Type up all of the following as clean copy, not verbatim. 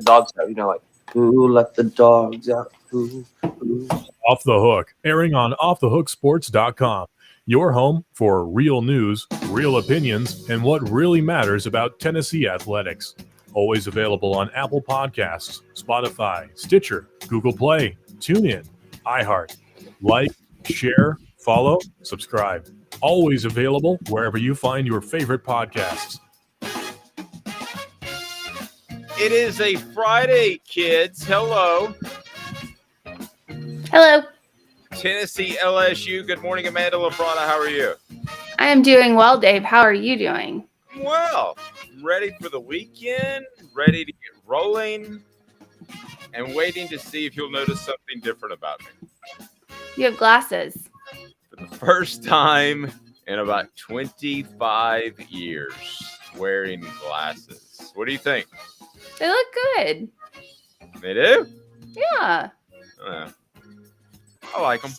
dogs out, like, ooh, let the dogs out. Ooh, ooh. Off the Hook, airing on offthehooksports.com. Your home for real news, real opinions, and what really matters about Tennessee athletics. Always available on Apple Podcasts, Spotify, Stitcher, Google Play, TuneIn, iHeart. Like, share, follow, subscribe. Always available wherever you find your favorite podcasts. It is a Friday, kids. Hello. Hello. Tennessee LSU. Good morning, Amanda LaFratta. How are you? I am doing well, Dave. How are you doing? Well, ready for the weekend, ready to get rolling, and waiting to see if you'll notice something different about me. You have glasses. For the first time in about 25 years, wearing glasses. What do you think? They look good. They do? Yeah. I like them.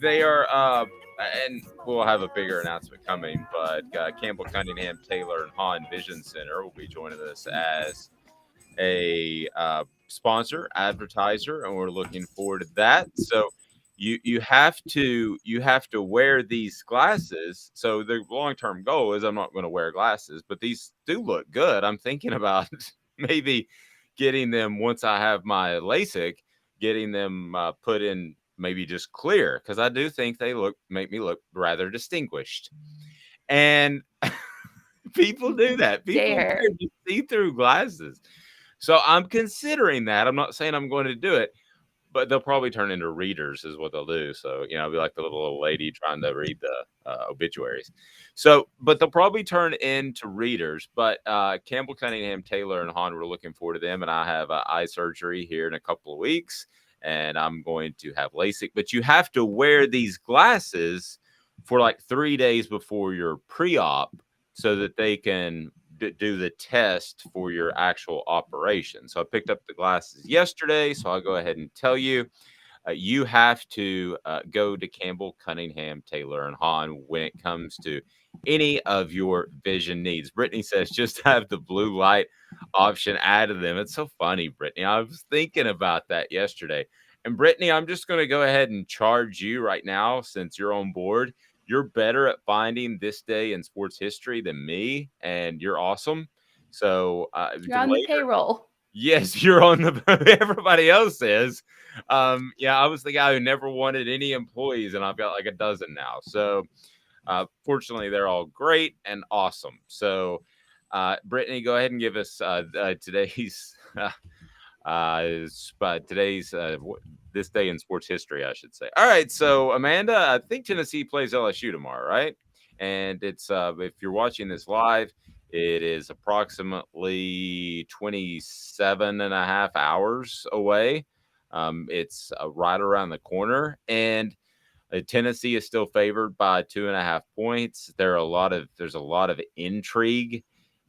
They are, and we'll have a bigger announcement coming, but Campbell Cunningham Taylor and Hahn Vision Center will be joining us as a sponsor, advertiser, and we're looking forward to that. So you have to wear these glasses. So the long-term goal is I'm not going to wear glasses, but these do look good. I'm thinking about maybe getting them once I have my LASIK, getting them put in maybe just clear, because I do think they make me look rather distinguished. And people do that. People wear see-through glasses. So I'm considering that. I'm not saying I'm going to do it, but they'll probably turn into readers is what they'll do. So, I'll be like the little old lady trying to read the obituaries. So, but they'll probably turn into readers. But Campbell Cunningham, Taylor, and Hahn, we're looking forward to them. And I have eye surgery here in a couple of weeks, and I'm going to have LASIK. But you have to wear these glasses for like 3 days before your pre-op so that they can do the test for your actual operation. So I picked up the glasses yesterday. So I'll go ahead and tell you, you have to go to Campbell, Cunningham, Taylor, and Hahn when it comes to any of your vision needs. Brittany says just have the blue light option added to them. It's so funny, Brittany. I was thinking about that yesterday. And Brittany, I'm just going to go ahead and charge you right now since you're on board. You're better at finding this day in sports history than me, and you're awesome. So you're on the payroll. Yes, you're on the. Everybody else is. Yeah, I was the guy who never wanted any employees, and I've got like a dozen now. So fortunately, they're all great and awesome. So Brittany, go ahead and give us today's this day in sports history, I should say. All right, so Amanda, I think Tennessee plays LSU tomorrow, right? And it's if you're watching this live, it is approximately 27 and a half hours away. It's right around the corner, and Tennessee is still favored by 2.5 points. There's a lot of intrigue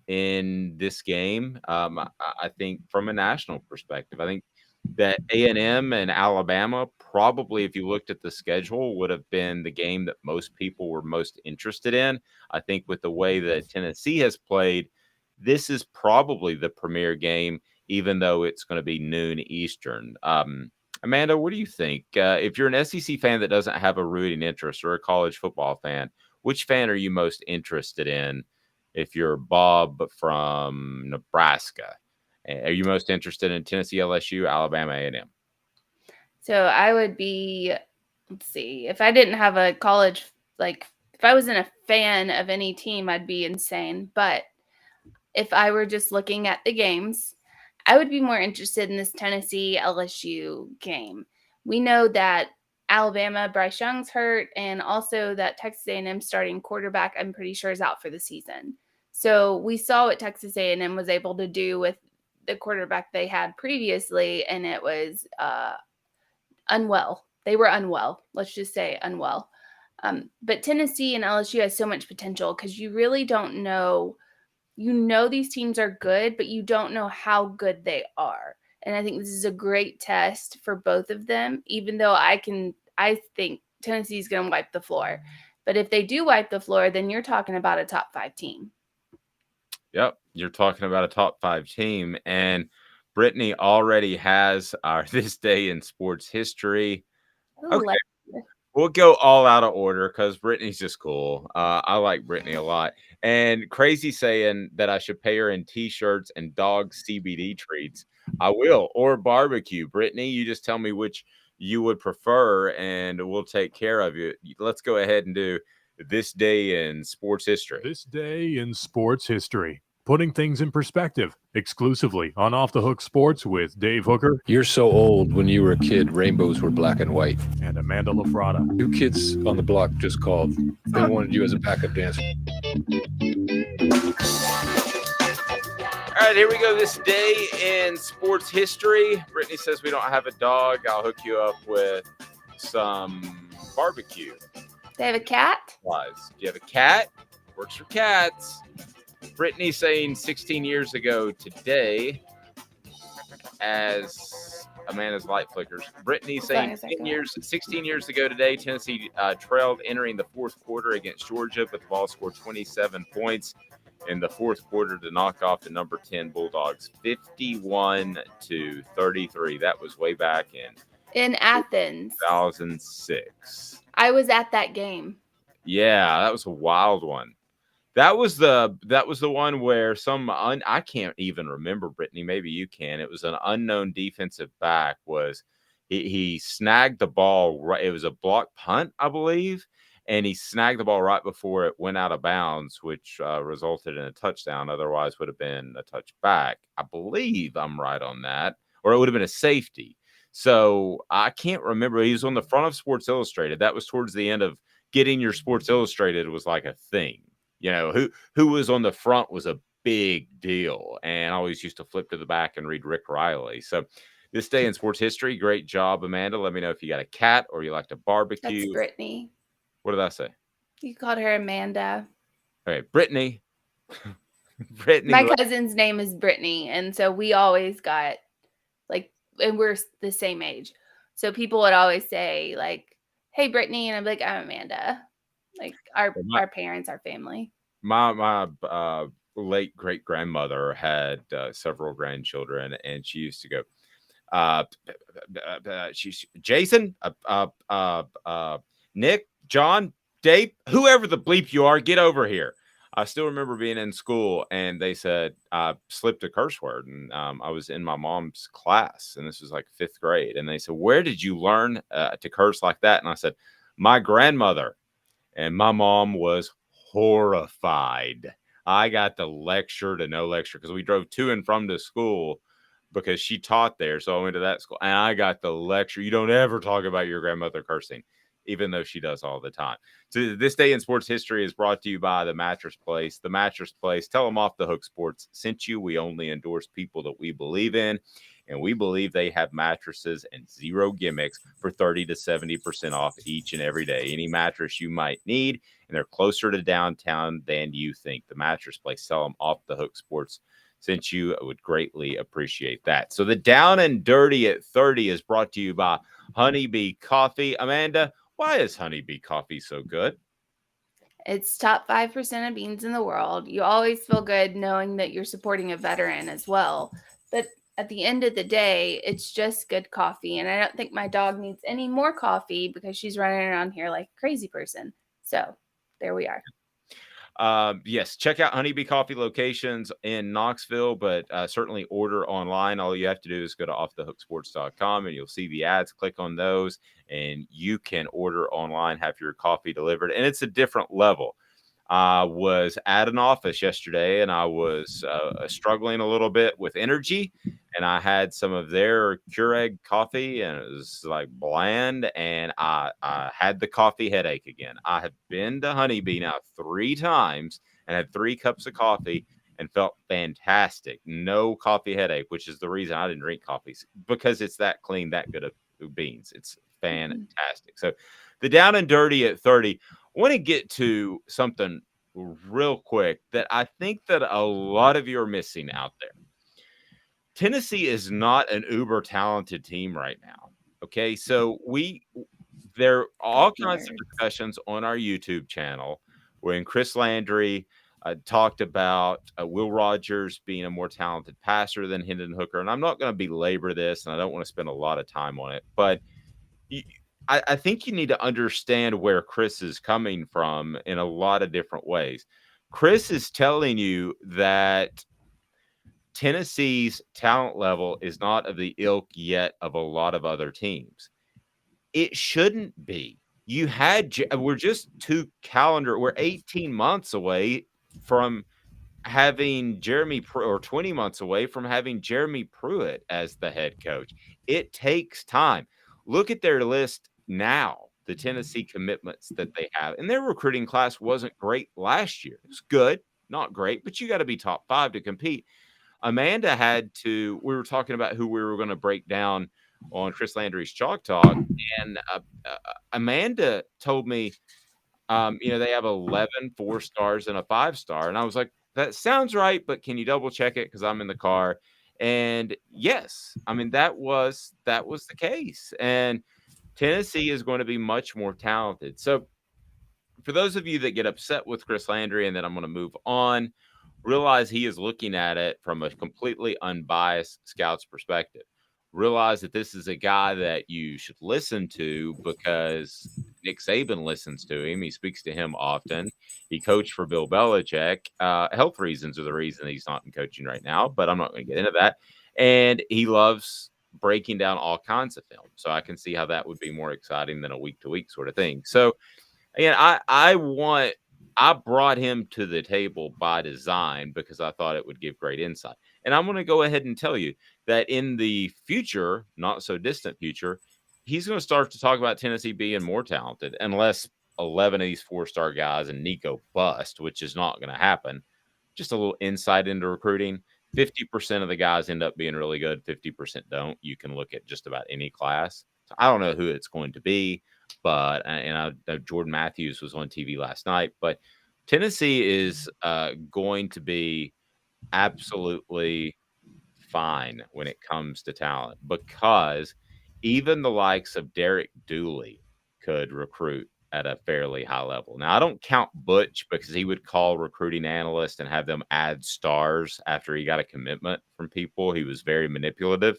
in this game. I think from a national perspective, I think that A&M and Alabama probably, if you looked at the schedule, would have been the game that most people were most interested in. I think with the way that Tennessee has played, this is probably the premier game, even though it's going to be noon Eastern. Amanda, what do you think? If you're an SEC fan that doesn't have a rooting interest or a college football fan, which fan are you most interested in? If you're Bob from Nebraska, are you most interested in Tennessee, LSU, Alabama, A&M? So I would be, let's see, if I didn't have a college, like if I wasn't a fan of any team, I'd be insane. But if I were just looking at the games, I would be more interested in this Tennessee LSU game. We know that Alabama, Bryce Young's hurt, and also that Texas A&M starting quarterback, I'm pretty sure, is out for the season. So we saw what Texas A&M was able to do with the quarterback they had previously, and it was unwell. They were unwell. Let's just say unwell. But Tennessee and LSU has so much potential because you really don't know. You know these teams are good, but you don't know how good they are. And I think this is a great test for both of them, even though I think Tennessee's going to wipe the floor. But if they do wipe the floor, then you're talking about a top 5 team. Yep. You're talking about a top 5 team, and Brittany already has our This Day in Sports History. Ooh, Okay, we'll go all out of order because Brittany's just cool. I like Brittany a lot. And crazy saying that I should pay her in T-shirts and dog CBD treats. I will, or barbecue. Brittany, you just tell me which you would prefer, and we'll take care of you. Let's go ahead and do This Day in Sports History. This Day in Sports History. Putting things in perspective, exclusively on Off the Hook Sports with Dave Hooker. You're so old. When you were a kid, rainbows were black and white. And Amanda LaFratta. New kids on the block just called. They wanted you as a backup dancer. All right, here we go. This Day in Sports History. Brittany says we don't have a dog. I'll hook you up with some barbecue. They have a cat? Do you have a cat? Works for cats. Brittany saying 16 years ago today, as Amanda's light flickers. Brittany saying 16 years ago today, Tennessee trailed entering the fourth quarter against Georgia, but the Vols scored 27 points in the fourth quarter to knock off the number 10 Bulldogs 51-33. That was way back in Athens, 2006. I was at that game. Yeah, that was a wild one. That was the one where I can't even remember, Brittany. Maybe you can. It was an unknown defensive back. He snagged the ball right. It was a block punt, I believe, and he snagged the ball right before it went out of bounds, which resulted in a touchdown. Otherwise, would have been a touchback. I believe I'm right on that, or it would have been a safety. So I can't remember. He was on the front of Sports Illustrated. That was towards the end of getting your Sports Illustrated was like a thing. You know, who was on the front was a big deal. And I always used to flip to the back and read Rick Riley. So This Day in Sports History, great job, Amanda. Let me know if you got a cat or you like to barbecue. That's Brittany. What did I say? You called her Amanda. All right, Brittany. Brittany. My cousin's name is Brittany. And so we always got and we're the same age. So people would always say like, hey, Brittany. And I'm like, I'm Amanda. Like our parents, our family. My late great grandmother had several grandchildren, and she used to go, Jason, Nick, John, Dave, whoever the bleep you are, get over here. I still remember being in school, and they said I slipped a curse word, and I was in my mom's class, and this was like 5th grade, and they said, where did you learn to curse like that? And I said, my grandmother. And my mom was horrified. I got the lecture to no lecture because we drove to and from the school because she taught there. So I went to that school and I got the lecture. You don't ever talk about your grandmother cursing, even though she does all the time. So This Day in Sports History is brought to you by The Mattress Place. The Mattress Place, tell them Off the Hook Sports sent you. We only endorse people that we believe in. And we believe they have mattresses and zero gimmicks for 30 to 70% off each and every day. Any mattress you might need, and they're closer to downtown than you think. The Mattress Place, tell them Off the Hook Sports sent you. I would greatly appreciate that. So the Down and Dirty at 30 is brought to you by Honeybee Coffee. Amanda, why is Honeybee Coffee so good? It's top 5% of beans in the world. You always feel good knowing that you're supporting a veteran as well. But at the end of the day, it's just good coffee. And I don't think my dog needs any more coffee because she's running around here like a crazy person. So there we are. Yes, check out Honeybee Coffee locations in Knoxville, but certainly order online. All you have to do is go to offthehooksports.com and you'll see the ads. Click on those and you can order online, have your coffee delivered. And it's a different level. I was at an office yesterday and I was struggling a little bit with energy, and I had some of their Keurig coffee and it was like bland, and I had the coffee headache again. I have been to Honeybee now 3 times and had 3 cups of coffee and felt fantastic. No coffee headache, which is the reason I didn't drink coffee, because it's that clean, that good of beans. It's fantastic. So the Down and Dirty at 30. I want to get to something real quick that I think that a lot of you are missing out there. Tennessee is not an uber talented team right now. Okay, so there are all kinds of discussions on our YouTube channel when Chris Landry talked about Will Rogers being a more talented passer than Hendon Hooker. And I'm not going to belabor this, and I don't want to spend a lot of time on it. But I think you need to understand where Chris is coming from in a lot of different ways. Chris is telling you that Tennessee's talent level is not of the ilk yet of a lot of other teams. It shouldn't be. We're just we're 18 months away from having 20 months away from having Jeremy Pruitt as the head coach. It takes time. Look at their list now, the Tennessee commitments that they have. And their recruiting class wasn't great last year. It was good, not great, but you got to be top 5 to compete. Amanda we were talking about who we were going to break down on Chris Landry's Chalk Talk. And Amanda told me, they have 11 4-stars and a 5-star. And I was like, that sounds right, but can you double check it? Because I'm in the car. And yes, I mean, that was the case. And Tennessee is going to be much more talented. So for those of you that get upset with Chris Landry, and then I'm going to move on, realize he is looking at it from a completely unbiased scout's perspective. Realize that this is a guy that you should listen to because Nick Saban listens to him. He speaks to him often. He coached for Bill Belichick. Health reasons are the reason he's not in coaching right now, but I'm not going to get into that. And he loves breaking down all kinds of film. So I can see how that would be more exciting than a week-to-week sort of thing. So, again, I brought him to the table by design because I thought it would give great insight. And I'm going to go ahead and tell you that in the future, not so distant future, he's going to start to talk about Tennessee being more talented, unless 11 of these 4-star guys and Nico bust, which is not going to happen. Just a little insight into recruiting. 50% of the guys end up being really good. 50% don't. You can look at just about any class. So I don't know who it's going to be, but Jordan Matthews was on TV last night. But Tennessee is going to be absolutely fine when it comes to talent, because even the likes of Derek Dooley could recruit at a fairly high level. Now, I don't count Butch because he would call recruiting analysts and have them add stars after he got a commitment from people. He was very manipulative,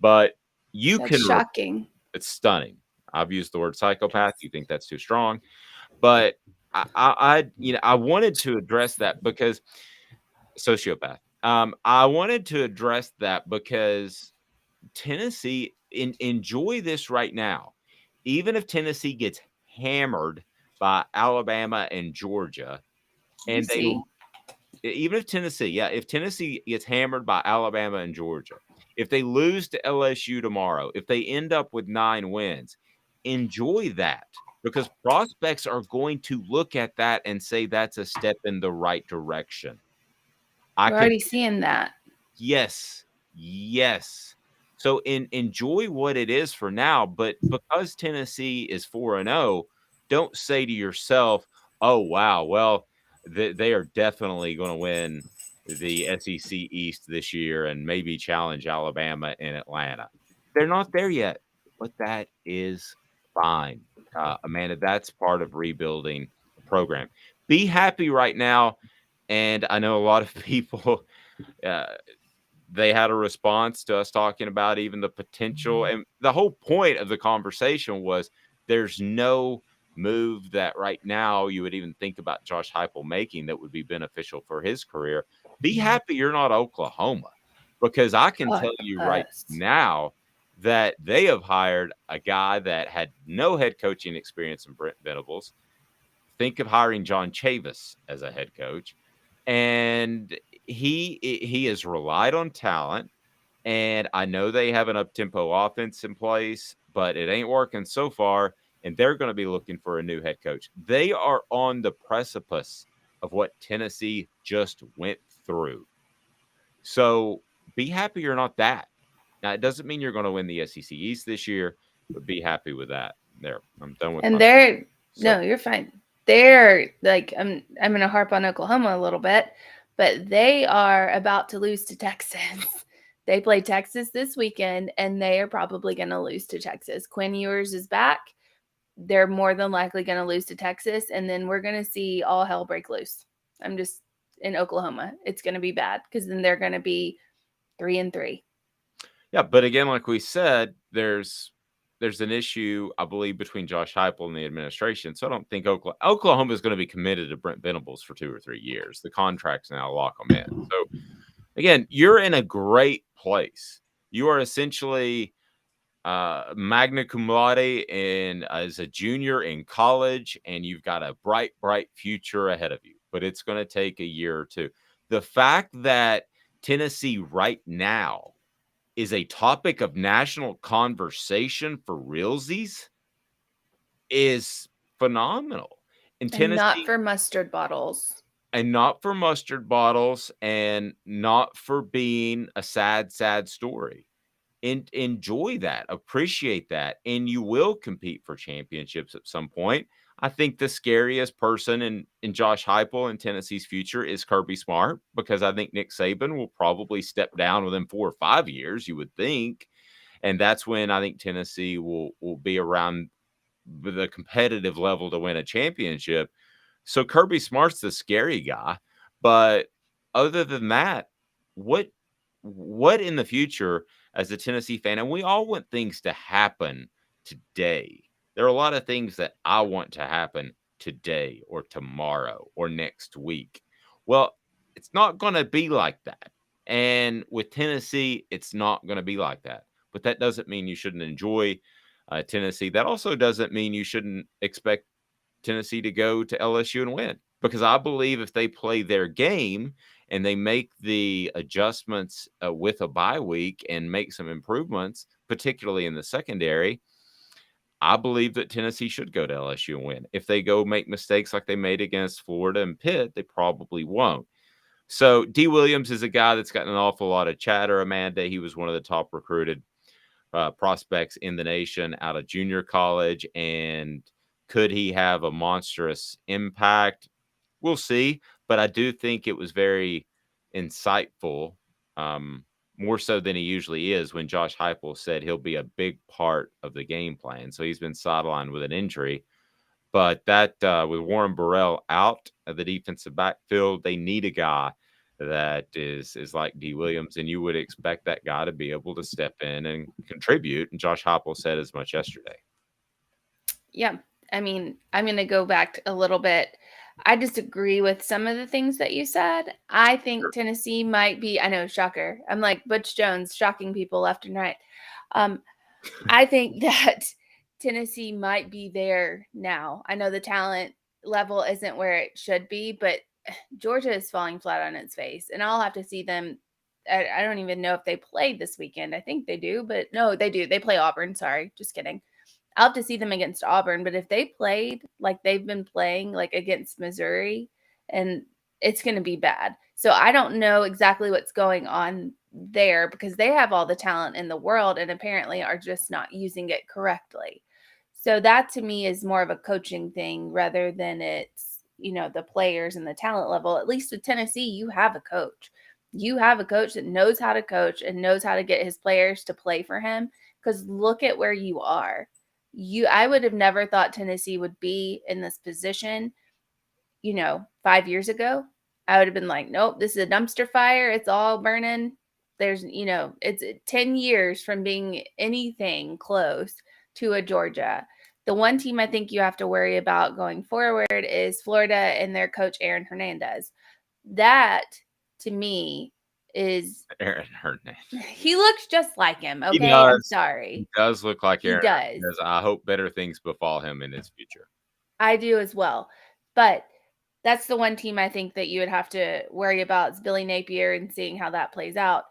but That's shocking. It's stunning. I've used the word psychopath. You think that's too strong, but I wanted to address that because sociopath. I wanted to address that because Tennessee enjoy this right now. Even if Tennessee gets hammered by Alabama and Georgia, if Tennessee gets hammered by Alabama and Georgia, if they lose to LSU tomorrow, if they end up with 9 wins, enjoy that, because prospects are going to look at that and say that's a step in the right direction. We're already seeing that. Yes. So enjoy what it is for now, but because Tennessee is 4-0, don't say to yourself, "Oh wow, well they are definitely going to win the SEC East this year and maybe challenge Alabama in Atlanta." They're not there yet, but that is fine, Amanda. That's part of rebuilding the program. Be happy right now, and I know a lot of people. They had a response to us talking about even the potential. And the whole point of the conversation was there's no move that right now you would even think about Josh Heupel making that would be beneficial for his career. Be happy you're not Oklahoma, because I can tell you right now that they have hired a guy that had no head coaching experience in Brent Venables. Think of hiring John Chavis as a head coach. And he has relied on talent, and I know they have an up-tempo offense in place, but it ain't working so far, and they're going to be looking for a new head coach. They are on the precipice of what Tennessee just went through. So be happy you're not that. Now, it doesn't mean you're going to win the SEC East this year, but be happy with that. There, I'm done with that. No, you're fine. They're like, I'm going to harp on Oklahoma a little bit, but they are about to lose to Texas. They play Texas this weekend, and they are probably going to lose to Texas. Quinn Ewers is back. They're more than likely going to lose to Texas, and then we're going to see all hell break loose. I'm just in Oklahoma. It's going to be bad because then they're going to be 3-3. Yeah, but again, like we said, there's an issue, I believe, between Josh Heupel and the administration. So I don't think Oklahoma is going to be committed to Brent Venables for 2 or 3 years. The contracts now lock them in. So again, you're in a great place. You are essentially magna cum laude as a junior in college, and you've got a bright future ahead of you. But it's going to take a year or two. The fact that Tennessee right now is a topic of national conversation for realsies is phenomenal. In Tennessee, And not for mustard bottles. and not for mustard bottles, and not for being a sad story. Enjoy that, appreciate that, and you will compete for championships at some point. I think the scariest person in Josh Heupel and Tennessee's future is Kirby Smart, because I think Nick Saban will probably step down within 4 or 5 years, you would think. And that's when I think Tennessee will be around the competitive level to win a championship. So Kirby Smart's the scary guy. But other than that, what in the future as a Tennessee fan, and we all want things to happen today. There are a lot of things that I want to happen today or tomorrow or next week. Well, it's not going to be like that. And with Tennessee, it's not going to be like that. But that doesn't mean you shouldn't enjoy Tennessee. That also doesn't mean you shouldn't expect Tennessee to go to LSU and win, because I believe if they play their game and they make the adjustments with a bye week and make some improvements, particularly in the secondary, I believe that Tennessee should go to LSU and win. If they go make mistakes like they made against Florida and Pitt, they probably won't. So Dee Williams is a guy that's gotten an awful lot of chatter, Amanda. He was one of the top recruited prospects in the nation out of junior college. And could he have a monstrous impact? We'll see. But I do think it was very insightful, more so than he usually is, when Josh Heupel said he'll be a big part of the game plan. So he's been sidelined with an injury. But that with Warren Burrell out of the defensive backfield, they need a guy that is like Dee Williams, and you would expect that guy to be able to step in and contribute. And Josh Heupel said as much yesterday. Yeah. I mean, I'm going to go back a little bit. I disagree with some of the things that you said. I think Tennessee might be, I know, shocker. I'm like Butch Jones, shocking people left and right. I think that Tennessee might be there now. I know the talent level isn't where it should be, but Georgia is falling flat on its face. And I'll have to see them. I don't even know if they played this weekend. I think they do, but no, they do. They play Auburn. Sorry, just kidding. I'll have to see them against Auburn, but if they played like they've been playing, like against Missouri, and it's going to be bad. So I don't know exactly what's going on there, because they have all the talent in the world and apparently are just not using it correctly. So that to me is more of a coaching thing rather than it's, the players and the talent level. At least with Tennessee, you have a coach. You have a coach that knows how to coach and knows how to get his players to play for him, because look at where you are. I would have never thought Tennessee would be in this position, 5 years ago. I would have been like, nope, this is a dumpster fire. It's all burning. There's, it's 10 years from being anything close to a Georgia. The one team I think you have to worry about going forward is Florida and their coach, Aaron Hernandez. That, to me, is Aaron Hernandez. He looks just like him. Okay, He does. I'm sorry. He does look like Aaron. He does. Hernandez. I hope better things befall him in his future. I do as well. But that's the one team I think that you would have to worry about is Billy Napier and seeing how that plays out.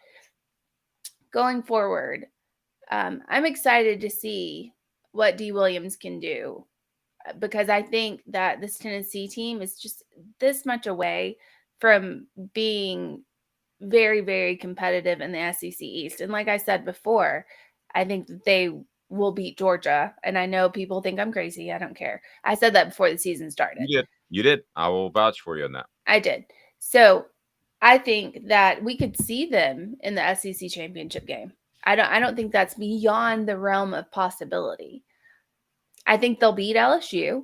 Going forward, I'm excited to see what Dee Williams can do, because I think that this Tennessee team is just this much away from being very, very competitive in the SEC East. And like I said before, I think that they will beat Georgia. And I know people think I'm crazy. I don't care. I said that before the season started. You did. I will vouch for you on that. I did. So I think that we could see them in the SEC championship game. I don't think that's beyond the realm of possibility. I think they'll beat LSU.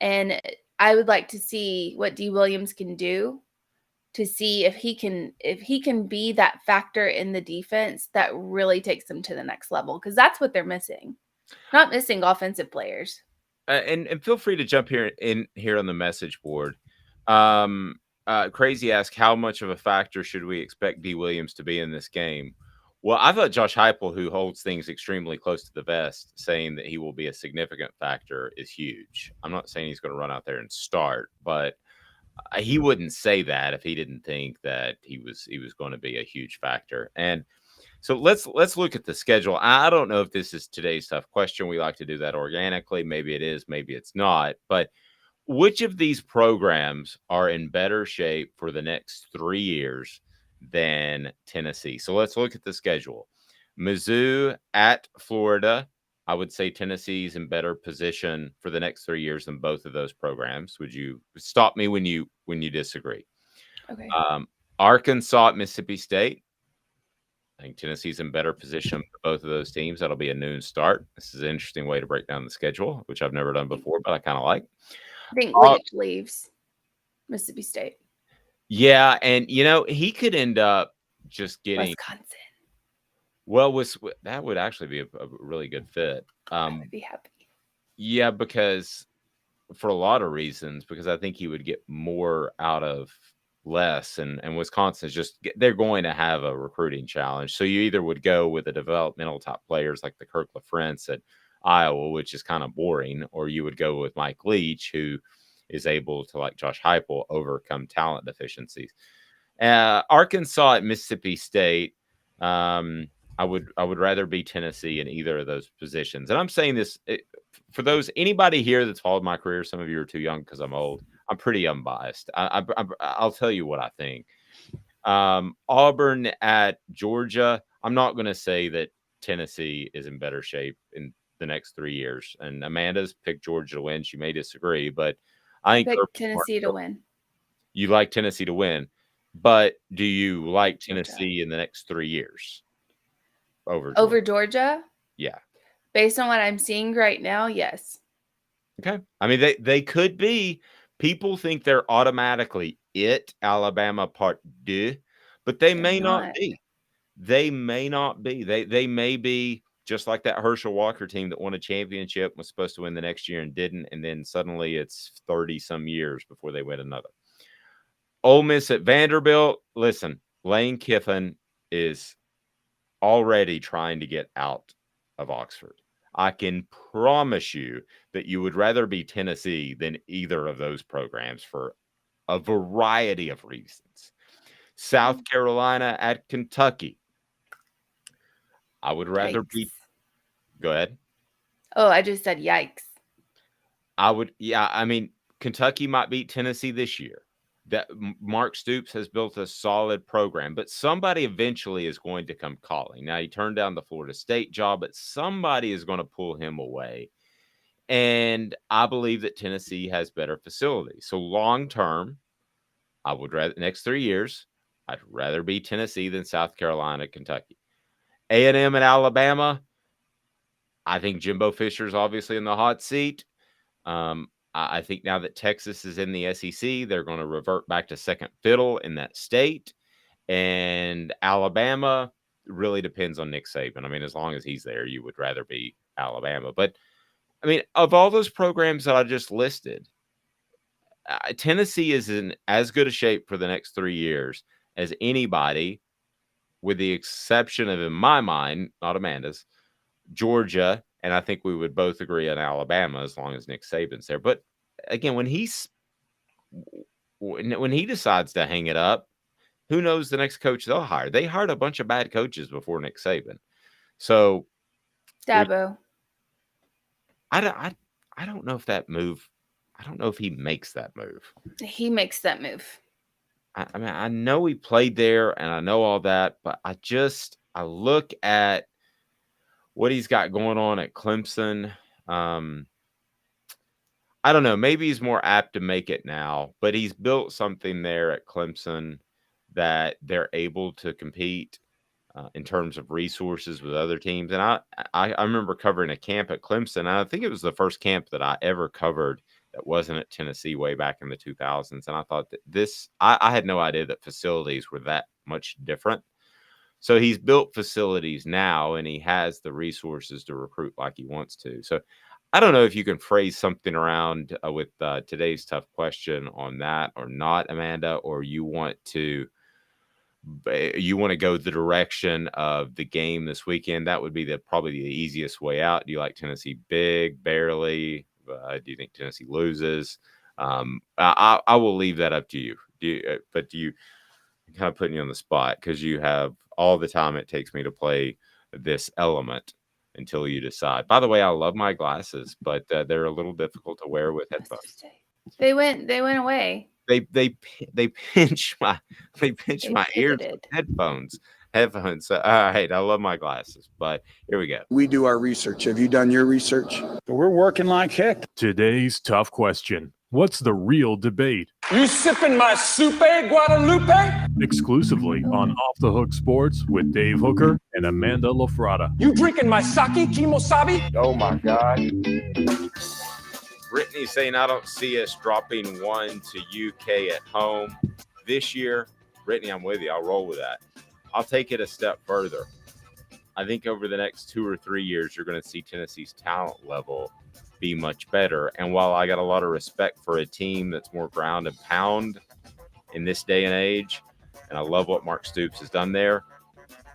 And I would like to see what Dee Williams can do, to see if he can be that factor in the defense that really takes them to the next level, because that's what they're missing. Not missing offensive players. And feel free to jump here on the message board. Crazy ask, how much of a factor should we expect Dee Williams to be in this game? Well, I thought Josh Heupel, who holds things extremely close to the vest, saying that he will be a significant factor is huge. I'm not saying he's going to run out there and start, but he wouldn't say that if he didn't think that he was going to be a huge factor. And so let's look at the schedule. I don't know if this is today's tough question. We like to do that organically. Maybe it is, maybe it's not. But which of these programs are in better shape for the next 3 years than Tennessee? So let's look at the schedule. Mizzou at Florida. I would say Tennessee's in better position for the next 3 years than both of those programs. Would you stop me when you disagree? Okay. Arkansas at Mississippi State. I think Tennessee's in better position for both of those teams. That'll be a noon start. This is an interesting way to break down the schedule, which I've never done before, but I kind of like. I think Leach leaves Mississippi State. Yeah, and he could end up just getting Wisconsin. Well, that would actually be a really good fit. I would be happy. Yeah, because for a lot of reasons, because I think he would get more out of less, and Wisconsin's they're going to have a recruiting challenge. So you either would go with the developmental top players like the Kirk LaFrentz at Iowa, which is kind of boring, or you would go with Mike Leach, who is able to, like Josh Heupel, overcome talent deficiencies. Arkansas at Mississippi State. I would rather be Tennessee in either of those positions. And I'm saying this for anybody here that's followed my career. Some of you are too young because I'm old. I'm pretty unbiased. I'll tell you what I think. Auburn at Georgia. I'm not going to say that Tennessee is in better shape in the next 3 years. And Amanda's picked Georgia to win. She may disagree, but I think Tennessee to win. You like Tennessee to win, but do you like Tennessee in the next 3 years? Over Georgia? Yeah. Based on what I'm seeing right now, yes. Okay. I mean, they could be. People think they're automatically Alabama Part 2, but they may not be. They may not be. They may be just like that Herschel Walker team that won a championship, was supposed to win the next year and didn't, and then suddenly it's 30-some years before they win another. Ole Miss at Vanderbilt. Listen, Lane Kiffin is already trying to get out of Oxford. I can promise you that you would rather be Tennessee than either of those programs for a variety of reasons. South Carolina at Kentucky. I would rather be. Go ahead. Oh, I just said yikes. I mean, Kentucky might beat Tennessee this year. That Mark Stoops has built a solid program, but somebody eventually is going to come calling. Now, he turned down the Florida State job, but somebody is going to pull him away. And I believe that Tennessee has better facilities. So long term, I would rather, next 3 years, I'd rather be Tennessee than South Carolina, Kentucky. A&M and Alabama, I think Jimbo Fisher's obviously in the hot seat. I think now that Texas is in the SEC, they're going to revert back to second fiddle in that state. And Alabama really depends on Nick Saban. I mean, as long as he's there, you would rather be Alabama. But, I mean, of all those programs that I just listed, Tennessee is in as good a shape for the next 3 years as anybody, with the exception of, in my mind, not Amanda's, Georgia. And I think we would both agree on Alabama as long as Nick Saban's there. But again, when he decides to hang it up, who knows the next coach they'll hire? They hired a bunch of bad coaches before Nick Saban. So Dabo. I don't know if that move. I don't know if he makes that move. He makes that move. I mean, I know he played there and I know all that, but I look at what he's got going on at Clemson. I don't know. Maybe he's more apt to make it now, but he's built something there at Clemson that they're able to compete in terms of resources with other teams. And I remember covering a camp at Clemson. I think it was the first camp that I ever covered that wasn't at Tennessee way back in the 2000s. And I thought that I had no idea that facilities were that much different. So he's built facilities now, and he has the resources to recruit like he wants to. So I don't know if you can phrase something around with today's tough question on that or not, Amanda, or you want to go the direction of the game this weekend. That would be probably the easiest way out. Do you like Tennessee big, barely? Do you think Tennessee loses? I will leave that up to you. But you kind of putting you on the spot because you have all the time it takes me to play this element until you decide. By the way, I love my glasses, but they're a little difficult to wear with headphones. They went away. They pinch my ears with headphones. So, all right, I love my glasses, but here we go. We do our research. Have you done your research? We're working like heck. Today's tough question. What's the real debate? You sipping my Soupe Guadalupe? Exclusively on Off the Hook Sports with Dave Hooker and Amanda LaFratta. You drinking my sake, Kimosabi? Oh my God. Brittany's saying, I don't see us dropping one to UK at home this year. Brittany, I'm with you. I'll roll with that. I'll take it a step further. I think over the next 2 or 3 years, you're going to see Tennessee's talent level be much better. And while I got a lot of respect for a team that's more ground and pound in this day and age, and I love what Mark Stoops has done there,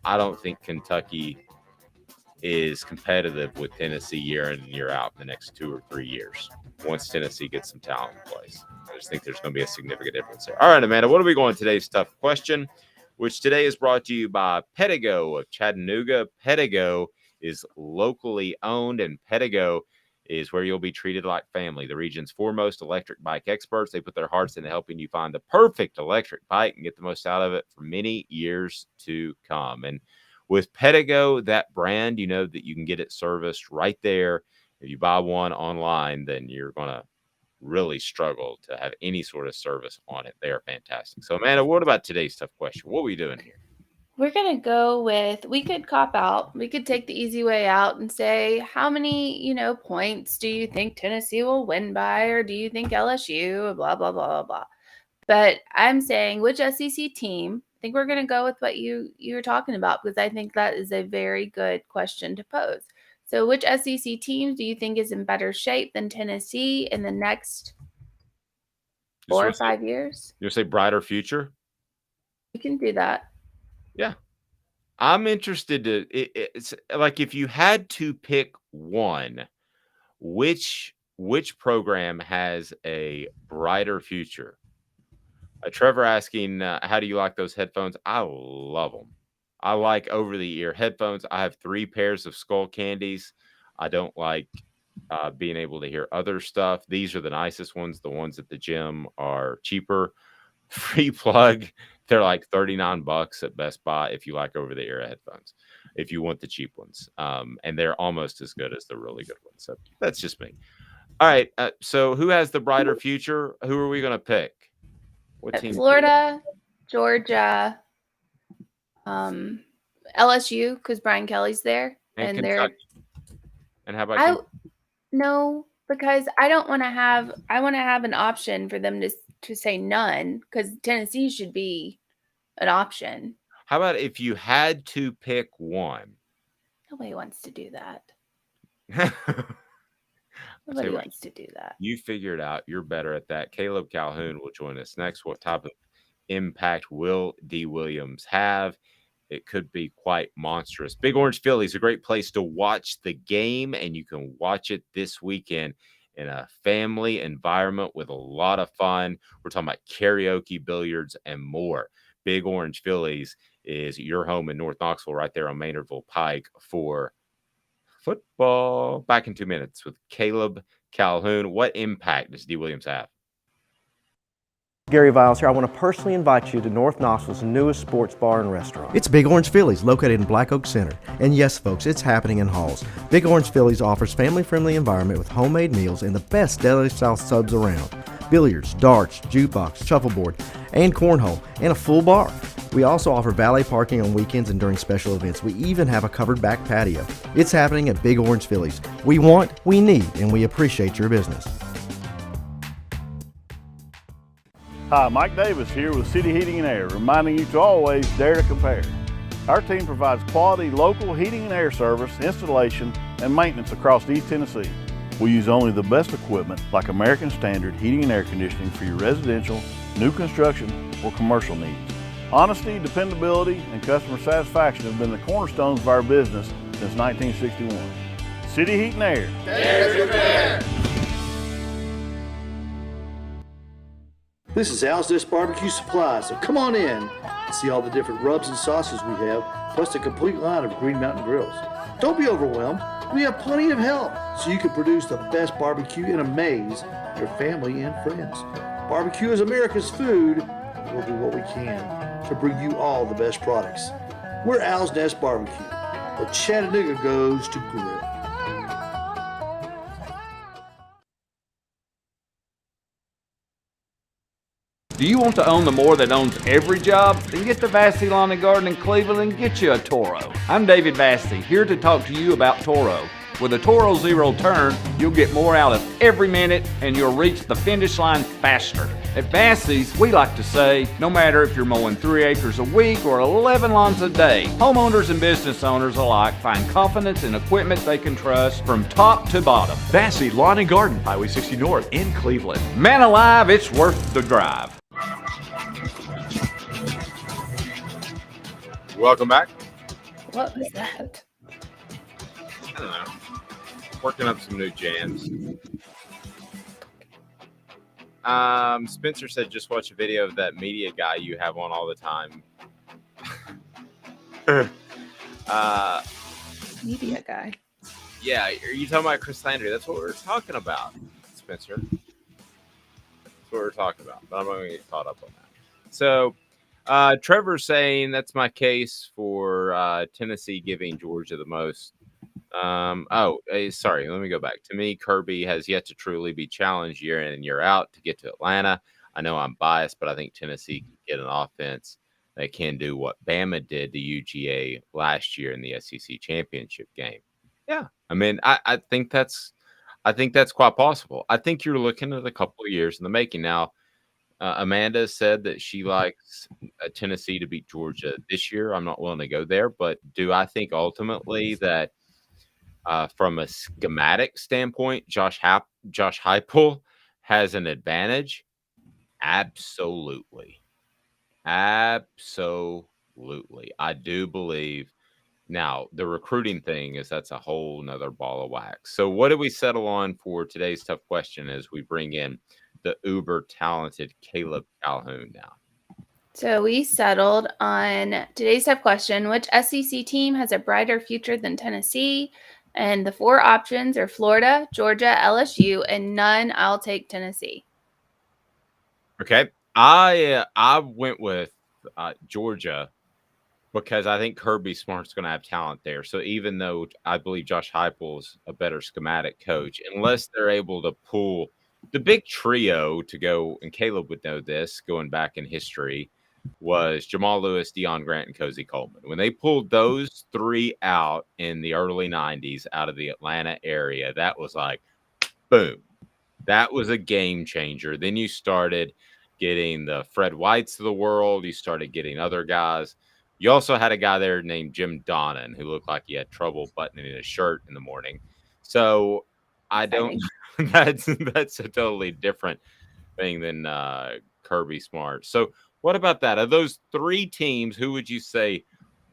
I don't think Kentucky is competitive with Tennessee year in and year out in the next 2 or 3 years once Tennessee gets some talent in place. I just think there's going to be a significant difference there. All right, Amanda, what are we going today's tough question, which today is brought to you by Pedigo of Chattanooga. Pedigo is locally owned, and Pedigo is where you'll be treated like family. The region's foremost electric bike experts. They put their hearts into helping you find the perfect electric bike and get the most out of it for many years to come. And with Pedigo, that brand, you know that you can get it serviced right there. If you buy one online, then you're going to really struggle to have any sort of service on it. They are fantastic. So, Amanda, what about today's tough question? What are we doing here? We're going to go with, we could cop out. We could take the easy way out and say, how many, points do you think Tennessee will win by? Or do you think LSU? Blah, blah, blah, blah, blah. But I'm saying, which SEC team? I think we're going to go with what you were talking about, because I think that is a very good question to pose. So which SEC teams do you think is in better shape than Tennessee in the next 4 or 5 years? You'll say brighter future? We can do that. Yeah. I'm interested to, it's like if you had to pick one, which program has a brighter future? Trevor asking, how do you like those headphones? I love them. I like over-the-ear headphones. I have 3 pairs of Skull Candies. I don't like being able to hear other stuff. These are the nicest ones. The ones at the gym are cheaper. Free plug. They're like $39 at Best Buy if you like over-the-ear headphones, if you want the cheap ones. And they're almost as good as the really good ones. So that's just me. All right. So who has the brighter future? Who are we going to pick? What team? Florida, Georgia, LSU, because Brian Kelly's there, and Kentucky. And how about you? No, because I want to have an option for them to say none, because Tennessee should be an option. How about if you had to pick one? Nobody wants to do that. Nobody wants to do that. You figure it out. You're better at that. Caleb Calhoun will join us next. What type of impact will Dee Williams have? It could be quite monstrous. Big Orange Philly is a great place to watch the game, and you can watch it this weekend in a family environment with a lot of fun. We're talking about karaoke, billiards, and more. Big Orange Phillies is your home in North Knoxville, right there on Maynardville Pike for football. Back in 2 minutes with Caleb Calhoun. What impact does Dee Williams have? Gary Viles here. I want to personally invite you to North Knoxville's newest sports bar and restaurant. It's Big Orange Phillies, located in Black Oak Center. And yes, folks, it's happening in Halls. Big Orange Phillies offers family-friendly environment with homemade meals and the best deli-style subs around. Billiards, darts, jukebox, shuffleboard, and cornhole, and a full bar. We also offer valet parking on weekends and during special events. We even have a covered back patio. It's happening at Big Orange Phillies. We want, we need, and we appreciate your business. Hi, Mike Davis here with City Heating and Air, reminding you to always dare to compare. Our team provides quality local heating and air service, installation, and maintenance across East Tennessee. We use only the best equipment like American Standard heating and air conditioning for your residential, new construction, or commercial needs. Honesty, dependability, and customer satisfaction have been the cornerstones of our business since 1961. City Heat and Air. Dare to compare. This is Al's Dish Barbecue Supply, so come on in and see all the different rubs and sauces we have, plus a complete line of Green Mountain grills. Don't be overwhelmed. We have plenty of help so you can produce the best barbecue and amaze your family and friends. Barbecue is America's food. We'll do what we can to bring you all the best products. We're Al's Nest Barbecue, where Chattanooga goes to grill. Do you want to own the more that owns every job? Then get to Vassey Lawn & Garden in Cleveland and get you a Toro. I'm David Vassey, here to talk to you about Toro. With a Toro Zero Turn, you'll get more out of every minute and you'll reach the finish line faster. At Vassey's, we like to say, no matter if you're mowing 3 acres a week or 11 lawns a day, homeowners and business owners alike find confidence in equipment they can trust from top to bottom. Vassey Lawn & Garden, Highway 60 North in Cleveland. Man alive, it's worth the drive. Welcome back. What was that? I don't know. Working up some new jams. Spencer said just watch a video of that media guy you have on all the time. Media guy. Yeah, are you talking about Chris Landry? That's what we were talking about, Spencer. That's what we're talking about, but I'm not going to get caught up on that. So, Trevor's saying that's my case for Tennessee giving Georgia the most. Sorry, let me go back. To me, Kirby has yet to truly be challenged year in and year out to get to Atlanta. I know I'm biased, but I think Tennessee can get an offense that can do what Bama did to UGA last year in the SEC championship game. Yeah, I mean, I think that's quite possible. I think you're looking at a couple of years in the making now. Amanda said that she likes Tennessee to beat Georgia this year. I'm not willing to go there, but do I think ultimately that from a schematic standpoint, Josh Heupel has an advantage? Absolutely. Absolutely. I do believe. Now, the recruiting thing that's a whole nother ball of wax. So what do we settle on for today's tough question as we bring in the uber talented Caleb Calhoun now? So we settled on today's tough question: which SEC team has a brighter future than Tennessee? And the 4 options are Florida, Georgia, LSU, and none. I'll take Tennessee. Okay, I went with Georgia because I think Kirby Smart's going to have talent there. So even though I believe Josh Heupel's a better schematic coach, unless they're able to pull the big trio to go, and Caleb would know this, going back in history, was Jamal Lewis, Deion Grant, and Cozy Coleman. When they pulled those 3 out in the early 90s out of the Atlanta area, that was like, boom. That was a game changer. Then you started getting the Fred Whites of the world. You started getting other guys. You also had a guy there named Jim Donnan who looked like he had trouble buttoning his shirt in the morning. So I don't – that's a totally different thing than Kirby Smart. So what about that? Of those 3 teams, who would you say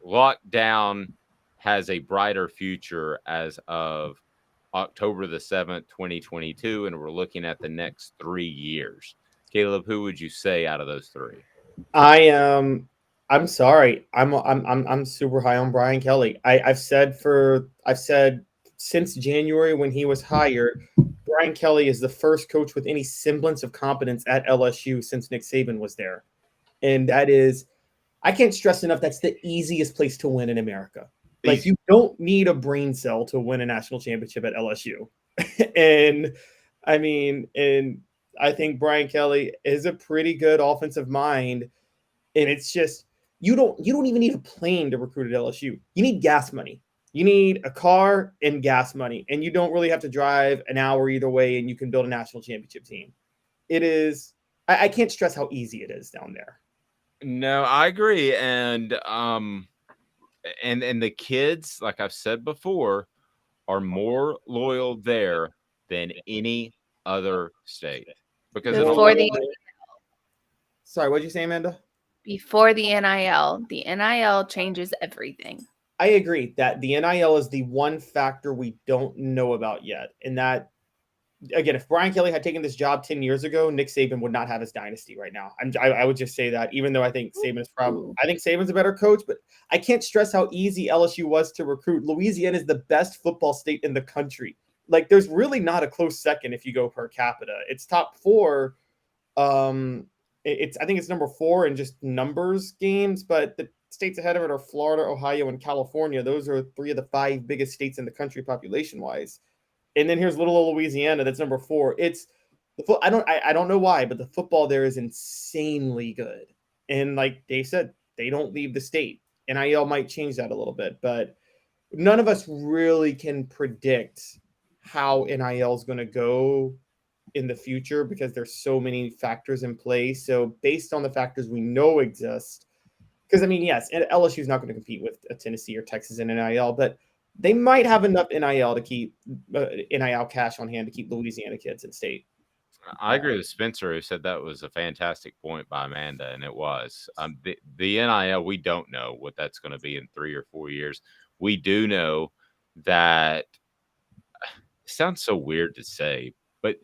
locked down has a brighter future as of October the 7th, 2022, and we're looking at the next 3 years? Caleb, who would you say out of those 3? I'm sorry. I'm super high on Brian Kelly. I've said since January when he was hired, Brian Kelly is the first coach with any semblance of competence at LSU since Nick Saban was there. And that is, I can't stress enough, that's the easiest place to win in America. Like, you don't need a brain cell to win a national championship at LSU. And I think Brian Kelly is a pretty good offensive mind. And it's just, you don't even need a plane to recruit at LSU. You need gas money. You need a car and gas money. And you don't really have to drive an hour either way, and you can build a national championship team. It is I can't stress how easy it is down there. No, I agree. And the kids, like I've said before, are more loyal there than any other state. Because Sorry, what'd you say, Amanda? Before the NIL changes everything. I agree that the NIL is the one factor we don't know about yet. And that, again, if Brian Kelly had taken this job 10 years ago, Nick Saban would not have his dynasty right now. I would just say that, even though I think Saban's a better coach, but I can't stress how easy LSU was to recruit. Louisiana is the best football state in the country. Like, there's really not a close second if you go per capita. It's top 4. I think it's number 4 in just numbers games, but the states ahead of it are Florida, Ohio, and California. Those are 3 of the 5 biggest states in the country population-wise. And then here's little old Louisiana, that's number 4. It's I don't know why, but the football there is insanely good. And like Dave said, they don't leave the state. NIL might change that a little bit, but none of us really can predict how NIL is going to go in the future because there's so many factors in play. So based on the factors we know exist, because I mean, yes, LSU is not going to compete with a Tennessee or Texas in NIL, but they might have enough NIL to keep NIL cash on hand to keep Louisiana kids in state. I agree with Spencer, who said that was a fantastic point by Amanda, and it was. The NIL, we don't know what that's going to be in 3 or 4 years. We do know that it sounds so weird to say, but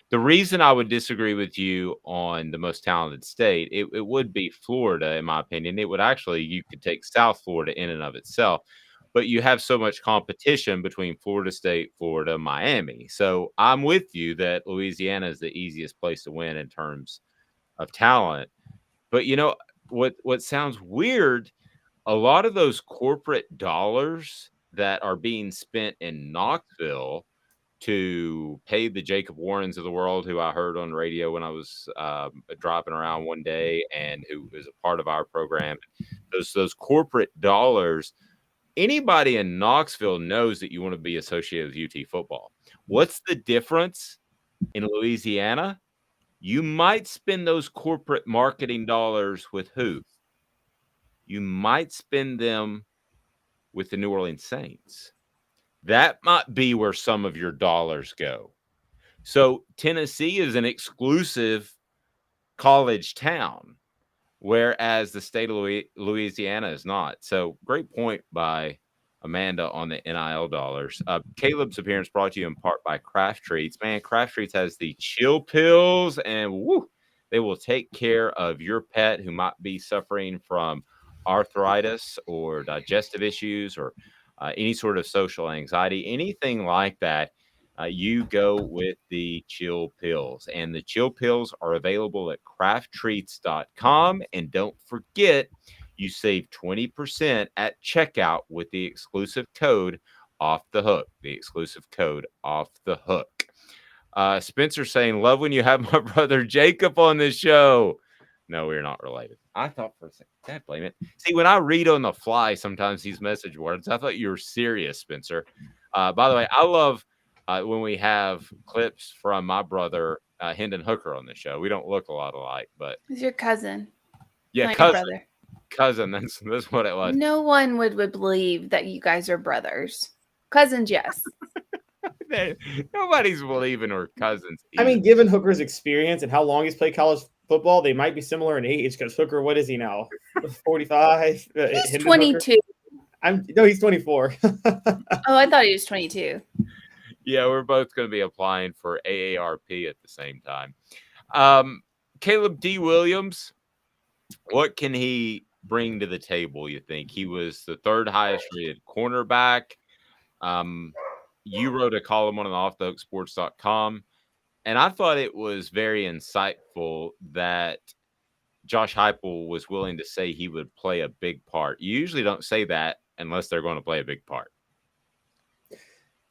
the reason I would disagree with you on the most talented state, it would be Florida, in my opinion. It would actually, you could take South Florida in and of itself, but you have so much competition between Florida State, Florida, Miami. So I'm with you that Louisiana is the easiest place to win in terms of talent. But you know what sounds weird, a lot of those corporate dollars that are being spent in Knoxville to pay the Jacob Warrens of the world, who I heard on radio when I was driving around one day, and who is a part of our program. Those corporate dollars, anybody in Knoxville knows that you want to be associated with UT football. What's the difference in Louisiana? You might spend those corporate marketing dollars with who? You might spend them with the New Orleans Saints. That might be where some of your dollars go. So Tennessee is an exclusive college town, whereas the state of Louisiana is not. So great point by Amanda on the NIL dollars. Caleb's appearance brought to you in part by Craft Treats. Man, Craft Treats has the chill pills, and woo, they will take care of your pet who might be suffering from arthritis or digestive issues or any sort of social anxiety, anything like that. You go with the chill pills, and the chill pills are available at crafttreats.com. And don't forget, you save 20% at checkout with the exclusive code Off the Hook. The exclusive code Off the Hook. Spencer saying, love when you have my brother Jacob on the show. No, we're not related. I thought for a second, God blame it. See, when I read on the fly sometimes these message words, I thought you were serious, Spencer. By the way, I love when we have clips from my brother, Hendon Hooker, on the show. We don't look a lot alike, but He's your cousin. yeah, not cousin. your brother. Cousin, that's what it was. No one would believe that you guys are brothers. Cousins, yes. Nobody's believing we're cousins. I mean, given Hooker's experience and how long he's played college football, they might be similar in age because Hooker, what is he now? 45? He's 22. No, he's 24. Oh, I thought he was 22. Yeah, we're both going to be applying for AARP at the same time. Caleb Dee Williams, what can he bring to the table, you think? He was the 3rd highest rated cornerback. You wrote a column on offthehooksports.com, and I thought it was very insightful that Josh Heupel was willing to say he would play a big part. You usually don't say that unless they're going to play a big part.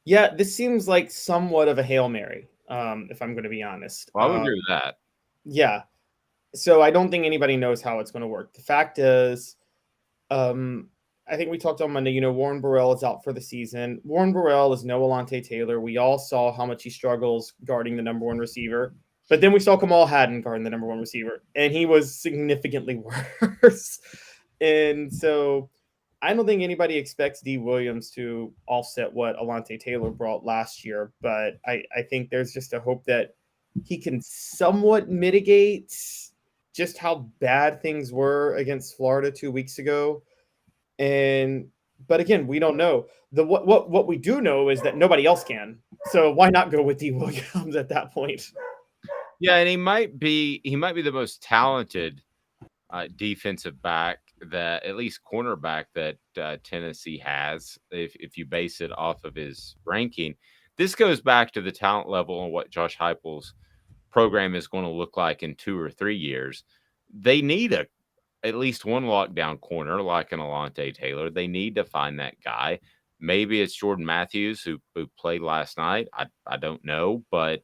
Yeah, this seems like somewhat of a Hail Mary, if I'm going to be honest. Well, I would agree with that. Yeah. So I don't think anybody knows how it's going to work. The fact is, I think we talked on Monday, Warren Burrell is out for the season. Warren Burrell is no Alontae Taylor. We all saw how much he struggles guarding the number 1 receiver. But then we saw Kamal Haddon guarding the number 1 receiver, and he was significantly worse. And so I don't think anybody expects Dee Williams to offset what Alontae Taylor brought last year, but I think there's just a hope that he can somewhat mitigate just how bad things were against Florida 2 weeks ago. But again, we don't know. What we do know is that nobody else can. So why not go with Dee Williams at that point? Yeah, and he might be the most talented defensive back, that at least cornerback, that Tennessee has, if you base it off of his ranking. This goes back to the talent level and what Josh Heupel's program is going to look like in 2 or 3 years. They need at least one lockdown corner like an Alontae Taylor. They need to find that guy. Maybe it's Jordan Matthews who played last night. I don't know, but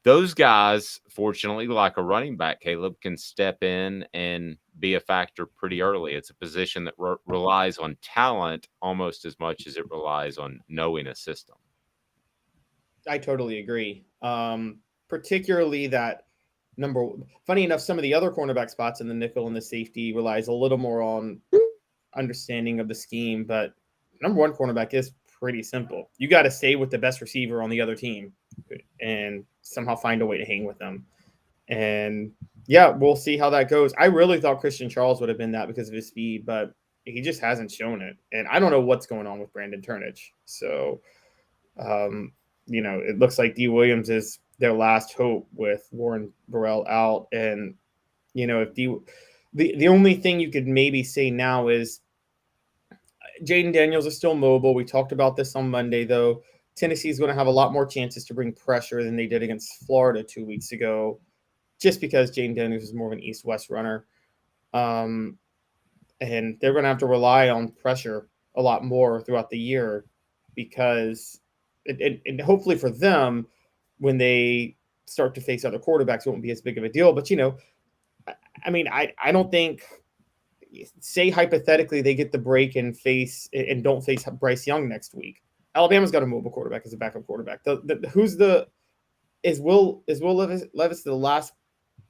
those guys, fortunately, like a running back, Caleb, can step in and be a factor pretty early. It's a position that relies on talent almost as much as it relies on knowing a system. I totally agree. Particularly that funny enough, some of the other cornerback spots in the nickel and the safety relies a little more on understanding of the scheme, but number 1 cornerback is pretty simple. You got to stay with the best receiver on the other team and somehow find a way to hang with them. And yeah, we'll see how that goes. I really thought Christian Charles would have been that because of his speed, but he just hasn't shown it. And I don't know what's going on with Brandon Turnage. So, it looks like Dee Williams is their last hope with Warren Burrell out. And, if the only thing you could maybe say now is Jaden Daniels is still mobile. We talked about this on Monday, though. Tennessee is going to have a lot more chances to bring pressure than they did against Florida 2 weeks ago, just because Jaden Daniels is more of an east-west runner. And they're going to have to rely on pressure a lot more throughout the year because and hopefully for them, when they start to face other quarterbacks, it won't be as big of a deal. But, I don't think – say hypothetically they get the break and don't face Bryce Young next week. Alabama's got a mobile quarterback as a backup quarterback. Is Will Levis the last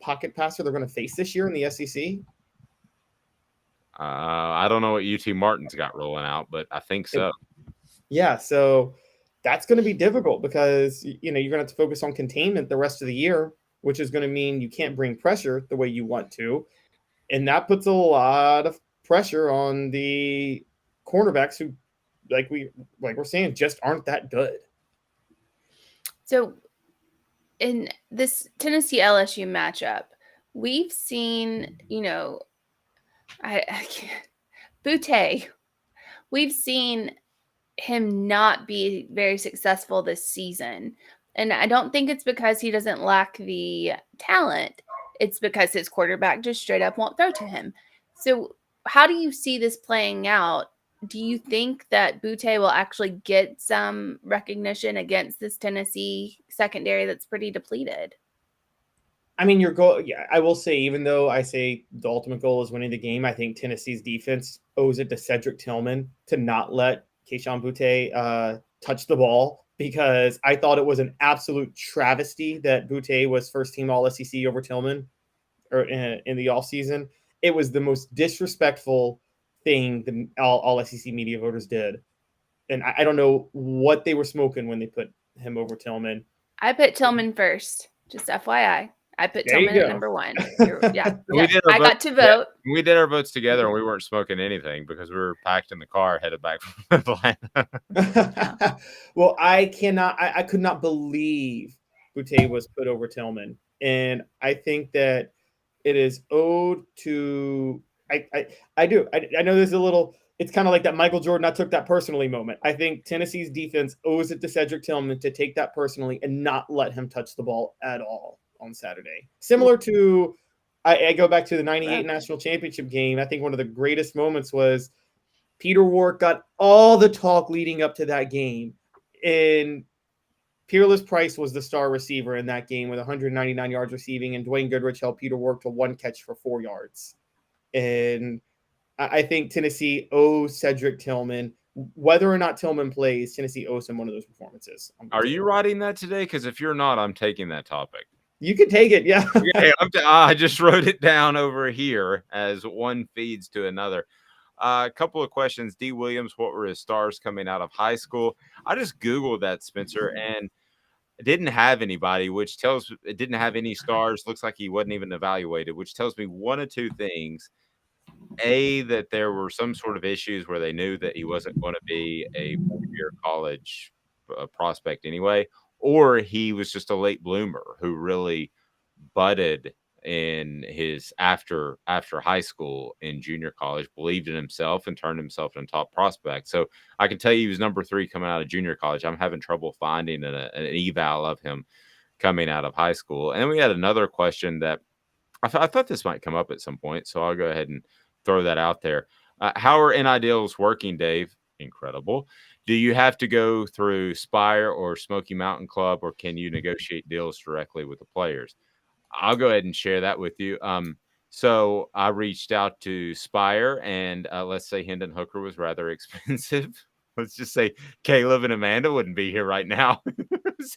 pocket passer they're going to face this year in the SEC? I don't know what UT Martin's got rolling out, but I think so. Yeah, so that's going to be difficult because you're going to have to focus on containment the rest of the year, which is going to mean you can't bring pressure the way you want to. And that puts a lot of pressure on the cornerbacks who, like we're saying, just aren't that good. So in this Tennessee LSU matchup, we've seen, I can't, Boutte, we've seen him not be very successful this season. And I don't think it's because he doesn't lack the talent. It's because his quarterback just straight up won't throw to him. So how do you see this playing out? Do you think that Boutte will actually get some recognition against this Tennessee secondary that's pretty depleted? I mean, your goal, yeah, I will say, even though I say the ultimate goal is winning the game, I think Tennessee's defense owes it to Cedric Tillman to not let Kayshon Boutte touch the ball, because I thought it was an absolute travesty that Boutte was first-team All-SEC over Tillman in the offseason. It was the most disrespectful thing the all-SEC media voters did. And I don't know what they were smoking when they put him over Tillman. I put Tillman first, just FYI. I put There you Tillman at go. number 1. Yeah, I got to vote. We did our votes together, and we weren't smoking anything because we were packed in the car headed back from Atlanta. Well, I could not believe Boutte was put over Tillman. And I think that it is owed to I do. I know there's a little, it's kind of like that Michael Jordan, I took that personally moment. I think Tennessee's defense owes it to Cedric Tillman to take that personally and not let him touch the ball at all on Saturday. Similar to, I go back to the 98 national championship game. I think one of the greatest moments was Peter Warrick got all the talk leading up to that game. And Peerless Price was the star receiver in that game with 199 yards receiving, and Dwayne Goodrich held Peter Warrick to 1 catch for 4 yards. And I think Tennessee owes Cedric Tillman, whether or not Tillman plays, Tennessee owes him one of those performances. Are you writing that today? Because if you're not, I'm taking that topic. You can take it, yeah. Yeah, I just wrote it down over here as one feeds to another. A couple of questions. Dee Williams, what were his stars coming out of high school? I just Googled that, Spencer, and it didn't have anybody, which tells it didn't have any stars. Looks like he wasn't even evaluated, which tells me one of two things. A, that there were some sort of issues where they knew that he wasn't going to be a four-year college prospect anyway, or he was just a late bloomer who really budded in his after high school in junior college, believed in himself and turned himself into a top prospect. So I can tell you he was number 3 coming out of junior college. I'm having trouble finding an eval of him coming out of high school. And then we had another question that I thought this might come up at some point, so I'll go ahead and throw that out there. How are NI deals working, Dave? Incredible. Do you have to go through Spire or Smoky Mountain Club, or can you negotiate deals directly with the players? I'll go ahead and share that with you. So I reached out to Spire, and let's say Hendon Hooker was rather expensive. Let's just say Caleb and Amanda wouldn't be here right now.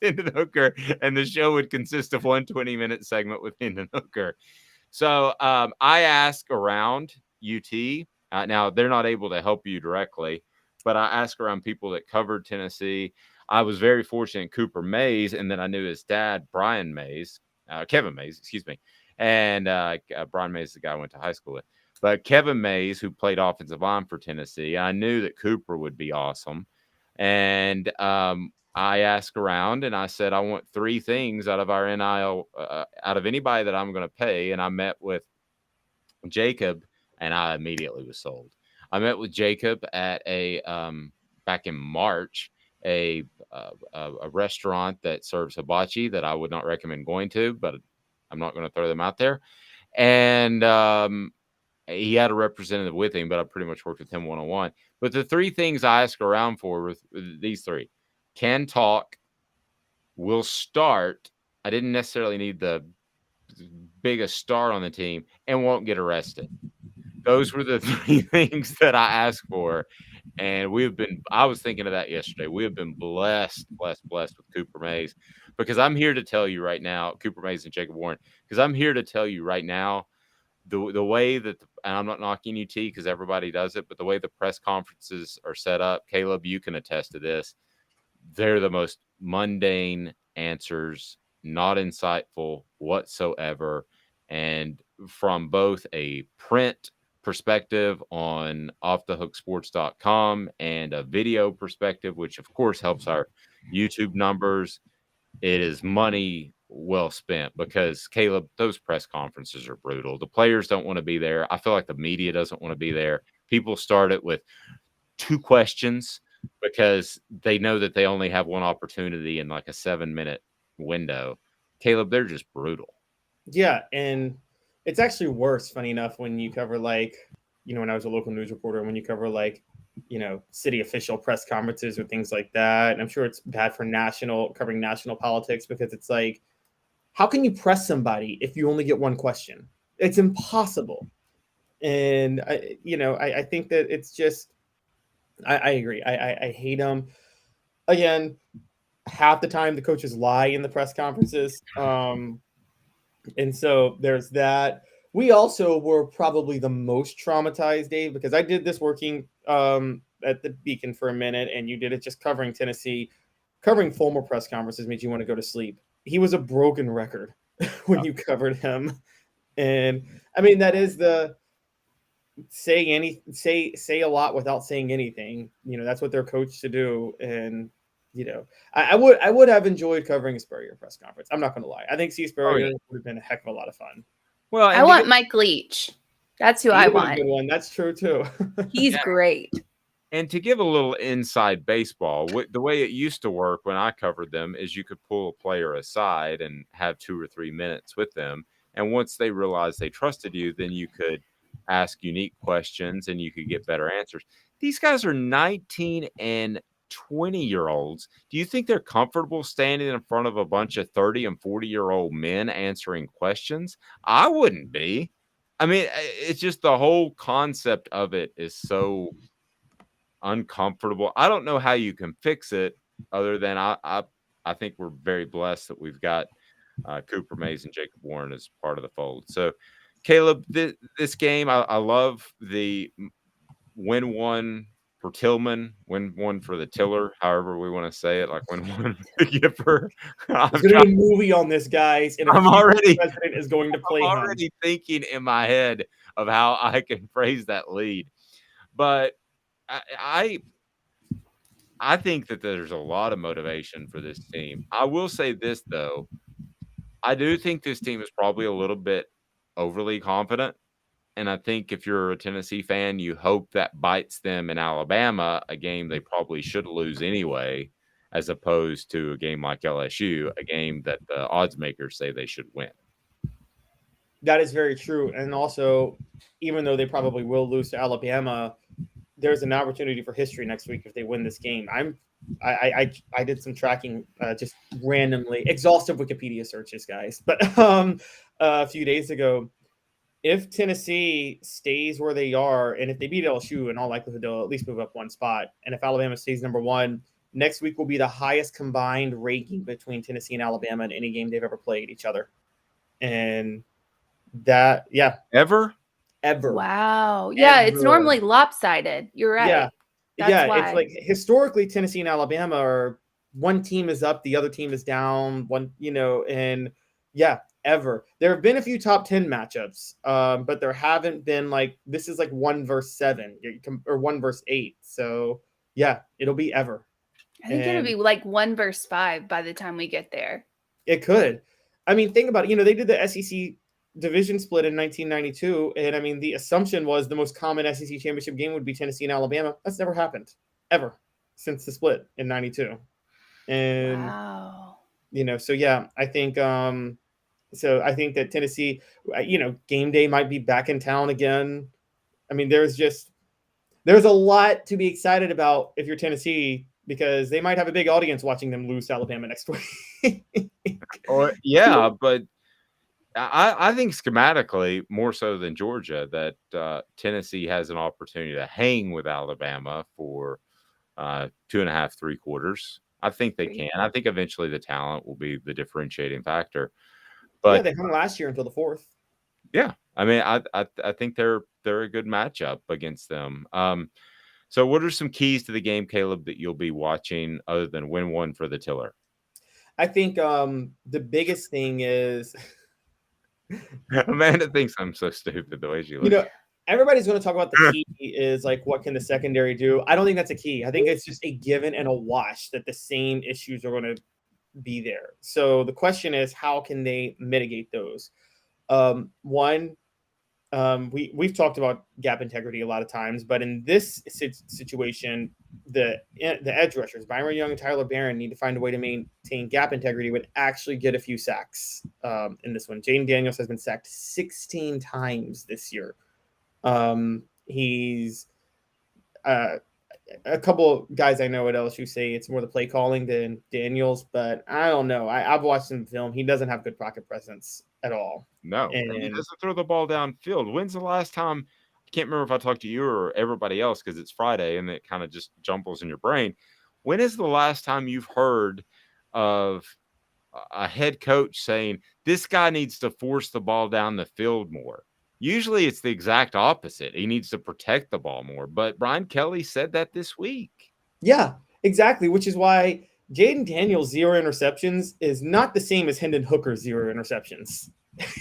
Hendon Hooker, and the show would consist of one 20-minute segment with Hendon Hooker. So I asked around UT. Now, they're not able to help you directly, but I asked around people that covered Tennessee. I was very fortunate, Cooper Mays, and then I knew his dad, Kevin Mays, excuse me. And Brian Mays is the guy I went to high school with. But Kevin Mays, who played offensive line for Tennessee, I knew that Cooper would be awesome. And I asked around, and I said, I want 3 things out of our NIL, out of anybody that I'm going to pay. And I met with Jacob, and I immediately was sold. I met with Jacob at a back in March, a restaurant that serves hibachi that I would not recommend going to, but I'm not going to throw them out there. And he had a representative with him, but I pretty much worked with him one-on-one. But the 3 things I asked around for were these 3. Can talk, will start. I didn't necessarily need the biggest star on the team, and won't get arrested. Those were the 3 things that I asked for. And I was thinking of that yesterday. We have been blessed with Cooper Mays, because I'm here to tell you right now, Cooper Mays and Jacob Warren, because I'm here to tell you right now, the way that, and I'm not knocking UT because everybody does it, but the way the press conferences are set up, Caleb, you can attest to this. They're the most mundane answers, not insightful whatsoever. And from both a print perspective on offthehooksports.com and a video perspective, which of course helps our YouTube numbers, it is money well spent, because Caleb, those press conferences are brutal. The players don't want to be there. I feel like the media doesn't want to be there. People start it with 2 questions because they know that they only have one opportunity in like a 7-minute window. Caleb, they're just brutal. Yeah, and it's actually worse, funny enough, when you cover, like, when I was a local news reporter, when you cover, like, city official press conferences or things like that. And I'm sure it's bad for covering national politics, because it's like, how can you press somebody if you only get one question? It's impossible. And I think that it's just, I agree. I hate them. Again, half the time the coaches lie in the press conferences. And so there's that. We also were probably the most traumatized, Dave, because I did this working at the Beacon for a minute, and you did it just covering Tennessee. Covering Fulmer press conferences made you want to go to sleep. He was a broken record when you covered him. And I mean, that is the say a lot without saying anything. That's what they're coached to do. And I would have enjoyed covering a Spurrier press conference. I'm not going to lie. I think Spurrier would have been a heck of a lot of fun. Well, I want Mike Leach. That's who I want. Good one. That's true too. He's great. And to give a little inside baseball, the way it used to work when I covered them is you could pull a player aside and have 2 or 3 minutes with them. And once they realized they trusted you, then you could ask unique questions and you could get better answers. These guys are 19 and 20-year-olds. Do you think they're comfortable standing in front of a bunch of 30 and 40-year-old men answering questions? I wouldn't be. I mean, it's just the whole concept of it is so uncomfortable. I don't know how you can fix it, other than I think we're very blessed that we've got Cooper Mays and Jacob Warren as part of the fold. So, Caleb, this game, I love the win one for Tillman, win one for the Tiller, however we want to say it, like win one for the Gipper. There's going to be a movie on this, guys, and the president is going to play I'm already thinking in my head of how I can phrase that lead. But I think that there's a lot of motivation for this team. I will say this, though. I do think this team is probably a little bit overly confident. And I think if you're a Tennessee fan, you hope that bites them in Alabama, a game they probably should lose anyway, as opposed to a game like LSU, a game that the odds makers say they should win. That is very true. And also, even though they probably will lose to Alabama, there's an opportunity for history next week if they win this game. I did some tracking, just randomly, exhaustive Wikipedia searches, guys. But a few days ago, if Tennessee stays where they are, and if they beat LSU, in all likelihood, they'll at least move up one spot. And if Alabama stays number one, next week will be the highest combined ranking between Tennessee and Alabama in any game they've ever played each other. And that, Ever. Wow. Yeah, it's normally lopsided. You're right. Yeah. That's why. It's like historically Tennessee and Alabama are one team is up, the other team is down, ever. There have been a few top 10 matchups, but there haven't been this is like 1 versus 7 or 1 versus 8. So yeah, it'll be ever. I think it'll be like 1 versus 5 by the time we get there. It could. I mean, think about it. They did the SEC division split in 1992. And I mean, the assumption was the most common SEC championship game would be Tennessee and Alabama. That's never happened ever since the split in 92. And, wow. So yeah, I think, so I think that Tennessee, game day might be back in town again. I mean, there's a lot to be excited about if you're Tennessee, because they might have a big audience watching them lose to Alabama next week. But I think schematically, more so than Georgia, that Tennessee has an opportunity to hang with Alabama for 2.5, 3 quarters. I think they can. I think eventually the talent will be the differentiating factor. But they hung last year until the 4th. Yeah, I mean, I think they're a good matchup against them. So, what are some keys to the game, Caleb, that you'll be watching other than win one for the Tiller? I think the biggest thing is Amanda thinks I'm so stupid the way she looks. Everybody's going to talk about the key is what can the secondary do? I don't think that's a key. I think it's just a given and a wash that the same issues are going to be there. So the question is, how can they mitigate those? One, we've talked about gap integrity a lot of times, but in this situation, the edge rushers, Byron Young and Tyler Barron, need to find a way to maintain gap integrity but actually get a few sacks in this one. Jaden Daniels has been sacked 16 times this year. He's a couple of guys I know at LSU say it's more the play calling than Daniels, but I don't know. I've watched some film. He doesn't have good pocket presence at all. No, and he doesn't throw the ball downfield. When's the last time? I can't remember if I talked to you or everybody else because it's Friday and it kind of just jumbles in your brain. When is the last time you've heard of a head coach saying this guy needs to force the ball down the field more? Usually it's the exact opposite. He needs to protect the ball more. But Brian Kelly said that this week. Yeah, exactly. Which is why Jaden Daniels' 0 interceptions is not the same as Hendon Hooker's 0 interceptions.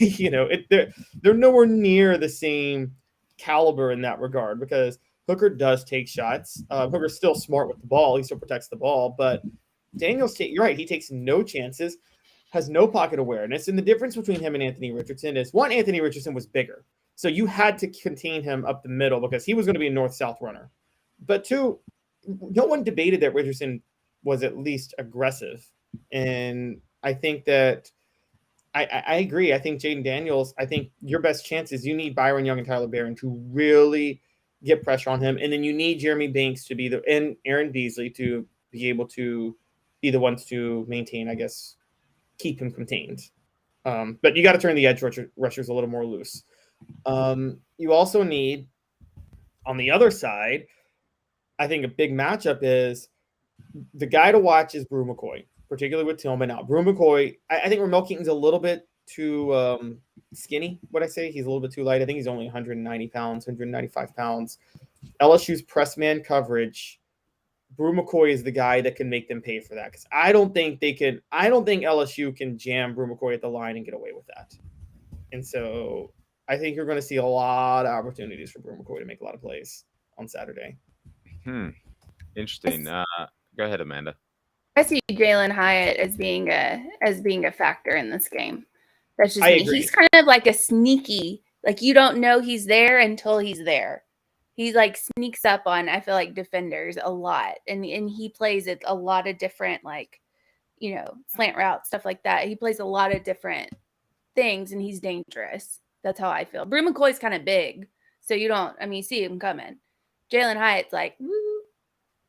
They're nowhere near the same caliber in that regard because Hooker does take shots. Hooker's still smart with the ball. He still protects the ball. But Daniels, you're right. He takes no chances. Has no pocket awareness. And the difference between him and Anthony Richardson is, one, Anthony Richardson was bigger. So you had to contain him up the middle because he was going to be a north-south runner. But two, no one debated that Richardson was at least aggressive. And I think that I agree. I think Jaden Daniels, I think your best chance is you need Byron Young and Tyler Barron to really get pressure on him. And then you need Jeremy Banks to be and Aaron Beasley to be able to be the ones to maintain, I guess, keep him contained. But you got to turn the edge rushers a little more loose. You also need, on the other side, I think a big matchup is the guy to watch is Brew McCoy. particularly with Tillman. Now, Brew McCoy, I think Ramel Keaton's a little bit too skinny, what I say. He's a little bit too light. I think he's only 190 pounds, 195 pounds. LSU's press man coverage, Brew McCoy is the guy that can make them pay for that. Because I don't think LSU can jam Brew McCoy at the line and get away with that. And so I think you're going to see a lot of opportunities for Brew McCoy to make a lot of plays on Saturday. Interesting. Go ahead, Amanda. I see Jalen Hyatt as being a factor in this game. That's just me. He's kind of like a sneaky, like you don't know he's there until he's there. He like sneaks up on, I feel like, defenders a lot, and he plays at a lot of different, like, you know, slant routes, stuff like that. He plays a lot of different things, and he's dangerous. That's how I feel. Brew McCoy's kind of big, so you see him coming. Jalen Hyatt's like, woo.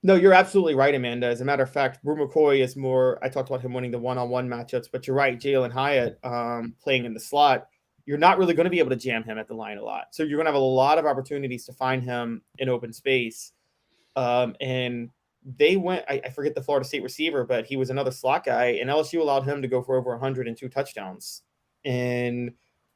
No, you're absolutely right, Amanda. As a matter of fact, Brew McCoy is more, I talked about him winning the one-on-one matchups, but you're right, Jalen Hyatt playing in the slot, you're not really going to be able to jam him at the line a lot. So you're going to have a lot of opportunities to find him in open space. And they went, I forget the Florida State receiver, but he was another slot guy, and LSU allowed him to go for over 102 touchdowns. And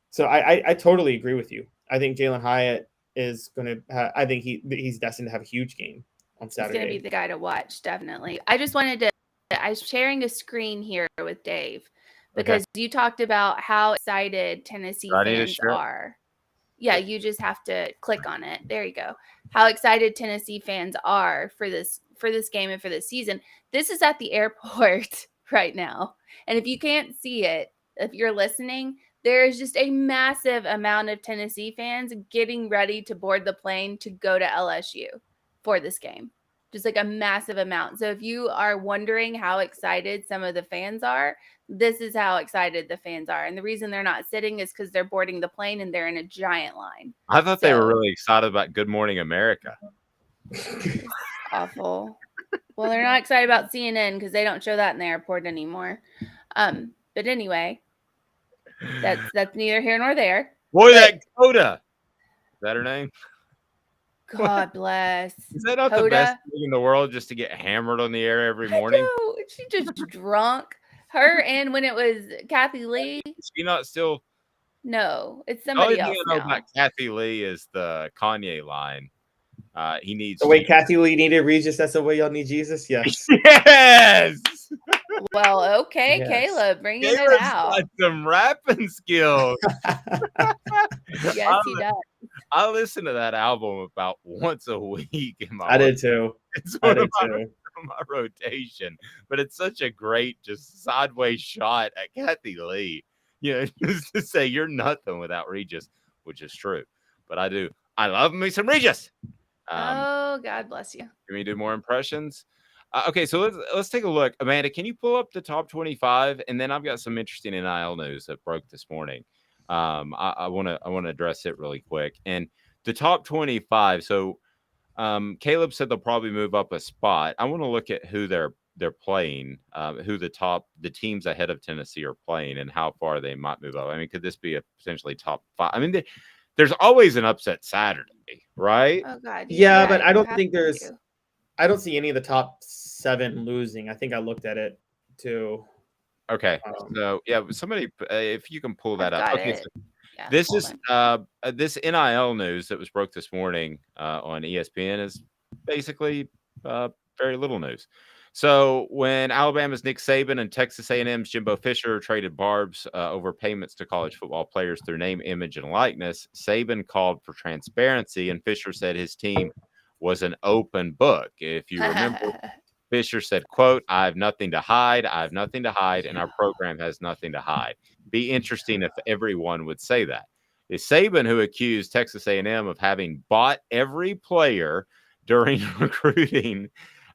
so I totally agree with you. I think Jalen Hyatt is going to, I think he's destined to have a huge game on Saturday. He's going to be the guy to watch, definitely. I just wanted to, I'm sharing a screen here with Dave because you talked about how excited Tennessee fans are. Yeah, you just have to click on it. There you go. How excited Tennessee fans are for this game and for this season. This is at the airport right now. And if you can't see it, if you're listening, there is just a massive amount of Tennessee fans getting ready to board the plane to go to LSU for this game. Just like a massive amount. So if you are wondering how excited some of the fans are, this is how excited the fans are. And the reason they're not sitting is because they're boarding the plane and they're in a giant line. I thought they were really excited about Good Morning America. Awful. Well, they're not excited about CNN because they don't show that in the airport anymore. But anyway, that's neither here nor there. Boy, that Coda. Is that her name? God bless. Is that not the best thing in the world, just to get hammered on the air every morning? No, she just drunk. Her, and when it was Kathy Lee. Is she not still? No, it's somebody else. I know about Kathy Lee is the Kanye line. He needs the way Kathy Lee needed Regis. That's the way y'all need Jesus. Yes. Yes. Well, okay, yes. Caleb, bringing it out. Got some rapping skills. Yes, he does. I listen to that album about once a week. I did too. It's one of my rotation, but it's such a great just sideways shot at Kathy Lee. You know, just to say you're nothing without Regis, which is true. But I love me some Regis. Oh, God bless you. Can we do more impressions? Okay, so let's take a look. Amanda, can you pull up the top 25? And then I've got some interesting NIL news that broke this morning. I want to address it really quick. And the top 25. So Caleb said they'll probably move up a spot. I want to look at who they're playing, who the teams ahead of Tennessee are playing, and how far they might move up. I mean, could this be a potentially top 5? I mean, there's always an upset Saturday, right? Oh God. Yeah, but I don't think I don't see any of the top 7 losing. I think I looked at it too. Okay. So yeah, somebody, if you can pull that up. Okay. So yeah, this is this NIL news that was broke this morning on ESPN is basically very little news. So when Alabama's Nick Saban and Texas A&M's Jimbo Fisher traded barbs over payments to college football players through name, image, and likeness, Saban called for transparency, and Fisher said his team was an open book. If you remember, Fisher said, quote, "I have nothing to hide. I have nothing to hide, and our program has nothing to hide." Be interesting if everyone would say that. It's Saban who accused Texas A&M of having bought every player during recruiting,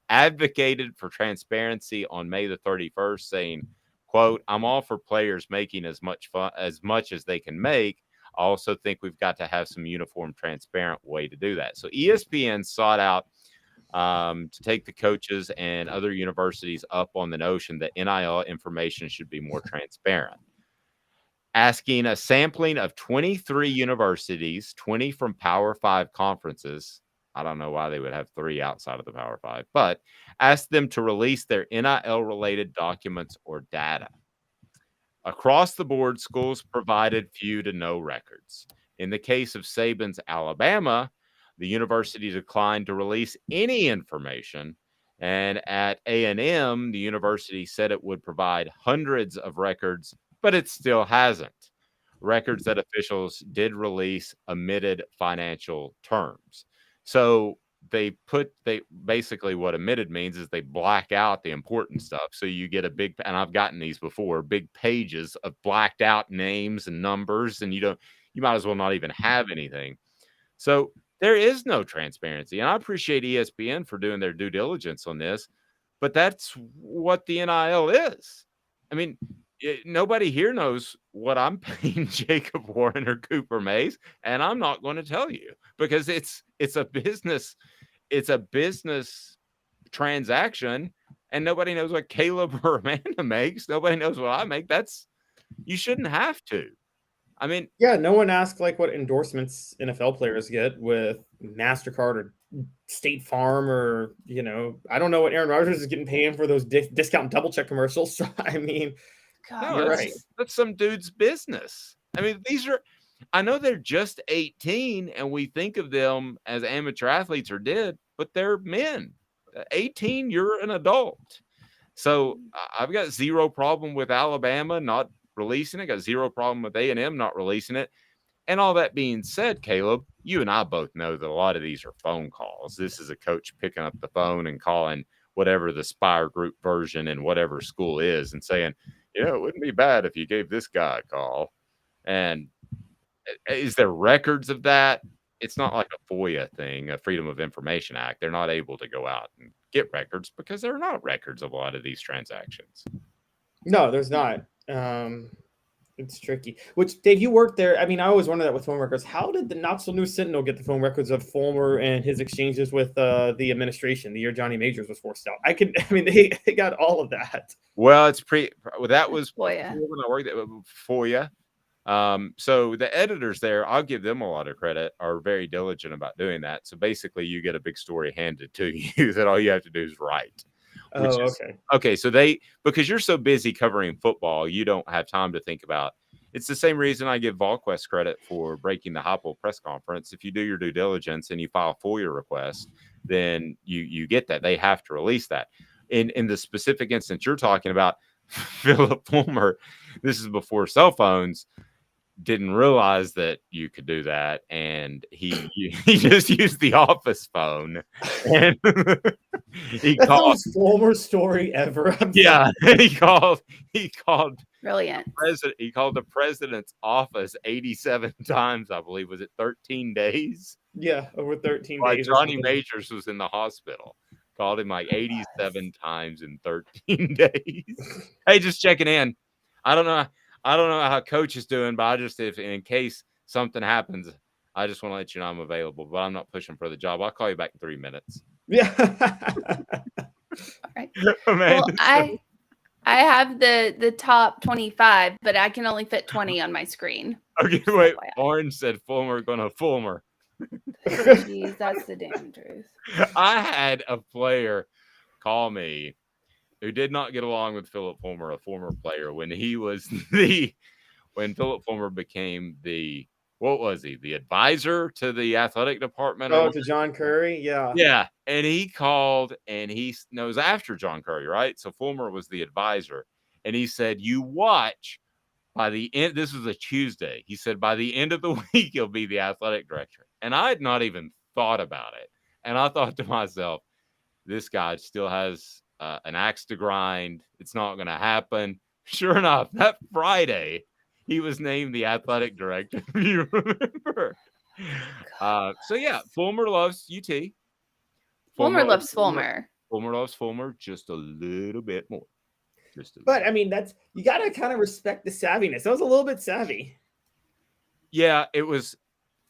advocated for transparency on May the 31st, saying, quote, "I'm all for players making as much as they can make. I also think we've got to have some uniform, transparent way to do that." So ESPN sought out to take the coaches and other universities up on the notion that NIL information should be more transparent, asking a sampling of 23 universities, 20 from Power 5 conferences, I don't know why they would have 3 outside of the Power 5, but asked them to release their NIL-related documents or data. Across the board, schools provided few to no records. In the case of Saban's Alabama, the university declined to release any information, and at A&M, the university said it would provide hundreds of records, but it still hasn't. Records that officials did release omitted financial terms. So they basically what omitted means is they black out the important stuff. So you get a big, and I've gotten these before, big pages of blacked out names and numbers, and you might as well not even have anything. So there is no transparency. And I appreciate ESPN for doing their due diligence on this, but that's what the NIL is. I mean, nobody here knows what I'm paying Jacob Warren or Cooper Mays, and I'm not going to tell you because it's a business. It's a business transaction, and nobody knows what Caleb or Amanda makes. Nobody knows what I make. You shouldn't have to. I mean, yeah, no one asked like what endorsements NFL players get with MasterCard or State Farm, or I don't know what Aaron Rodgers is getting paid for those discount double check commercials. So, I mean, no, that's some dude's business. I mean, I know they're just 18 and we think of them as amateur athletes or but they're men. 18, you're an adult. So I've got zero problem with Alabama not releasing it. Got zero problem with A&M not releasing it. And all that being said, Caleb, you and I both know that a lot of these are phone calls. This is a coach picking up the phone and calling whatever the Spire Group version in whatever school is and saying, it wouldn't be bad if you gave this guy a call. And is there records of that? It's not like a FOIA thing, a Freedom of Information Act. They're not able to go out and get records because there are not records of a lot of these transactions. No, there's not. It's tricky. Which, Dave, you worked there. I mean, I always wonder that with phone records. How did the Not So New Sentinel get the phone records of Fulmer and his exchanges with the administration the year Johnny Majors was forced out? They got all of that. Well, that was FOIA. When I worked at FOIA. So the editors there, I'll give them a lot of credit, are very diligent about doing that. So basically you get a big story handed to you that all you have to do is write. Okay. So because you're so busy covering football, you don't have time to think about. It's the same reason I give VolQuest credit for breaking the Heupel press conference. If you do your due diligence and you file a FOIA request, then you get that. They have to release that. In the specific instance you're talking about, Philip Fulmer, this is before cell phones, didn't realize that you could do that, and he just used the office phone, and he That's called the most Fulmer story ever. he called brilliant. He called the president's office 87 times, I believe. Was it 13 days? Yeah, over 13 Like days. Johnny Majors was in the hospital. Called him like 87 times in 13 days. Hey, just checking in. I don't know how Coach is doing, but if in case something happens, I just want to let you know I'm available, but I'm not pushing for the job. I'll call you back in 3 minutes. Yeah. All right. Well, I have the top 25, but I can only fit 20 on my screen. Okay, wait. Orange said Fulmer gonna Fulmer. Jeez, that's the damn truth. I had a player call me who did not get along with Philip Fulmer, a former player, when he was when Philip Fulmer became the advisor to the athletic department. Oh, to John Curry? Yeah. Yeah. And he called, and he knows after John Curry, right? So Fulmer was the advisor. And he said, you watch by the end, this was a Tuesday. He said, by the end of the week, he'll be the athletic director. And I had not even thought about it. And I thought to myself, this guy still has an axe to grind. It's not going to happen. Sure enough, that Friday, he was named the athletic director. If you remember. So yeah, Fulmer loves UT. Fulmer loves Fulmer. Fulmer loves Fulmer just a little bit more. But I mean, you got to kind of respect the savviness. That was a little bit savvy. Yeah, it was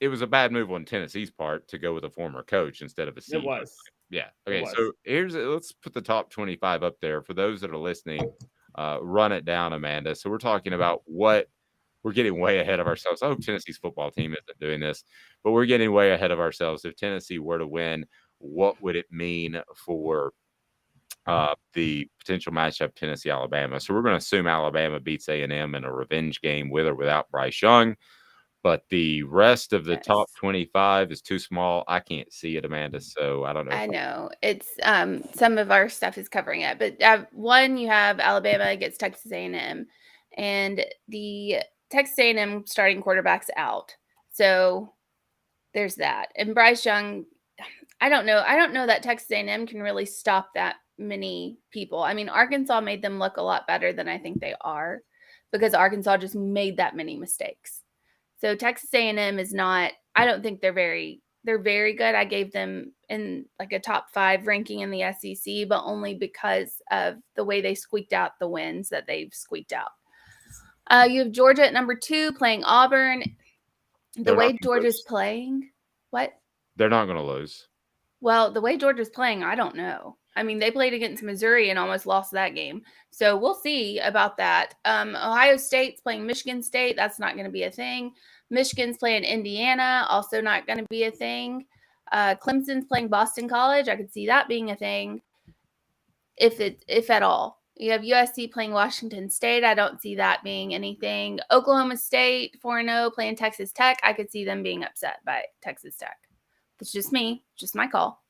a bad move on Tennessee's part to go with a former coach instead of a CEO. It was. Yeah. Okay. So let's put the top 25 up there for those that are listening. Run it down, Amanda. So we're talking about we're getting way ahead of ourselves. I hope Tennessee's football team isn't doing this, but but we're getting way ahead of ourselves. If Tennessee were to win, what would it mean for the potential matchup Tennessee-Alabama? So we're going to assume Alabama beats A&M in a revenge game with or without Bryce Young. But the rest of the top 25 is too small. I can't see it, Amanda. So I don't know. I know it's some of our stuff is covering it, but one, you have Alabama against Texas A&M, and the Texas A&M starting quarterback's out, so there's that. And Bryce Young, I don't know that Texas A&M can really stop that many people. I mean, Arkansas made them look a lot better than I think they are, because Arkansas just made that many mistakes. So Texas A&M is not, I don't think they're very good. I gave them in like a top 5 ranking in the SEC, but only because of the way they squeaked out the wins that they've squeaked out. You have Georgia at number 2 playing Auburn. The way Georgia's playing, what? They're not going to lose. Well, the way Georgia's playing, I don't know. I mean, they played against Missouri and almost lost that game. So we'll see about that. Ohio State's playing Michigan State. That's not going to be a thing. Michigan's playing Indiana. Also not going to be a thing. Clemson's playing Boston College. I could see that being a thing, if at all. You have USC playing Washington State. I don't see that being anything. Oklahoma State 4-0 playing Texas Tech. I could see them being upset by Texas Tech. It's just me, just my call.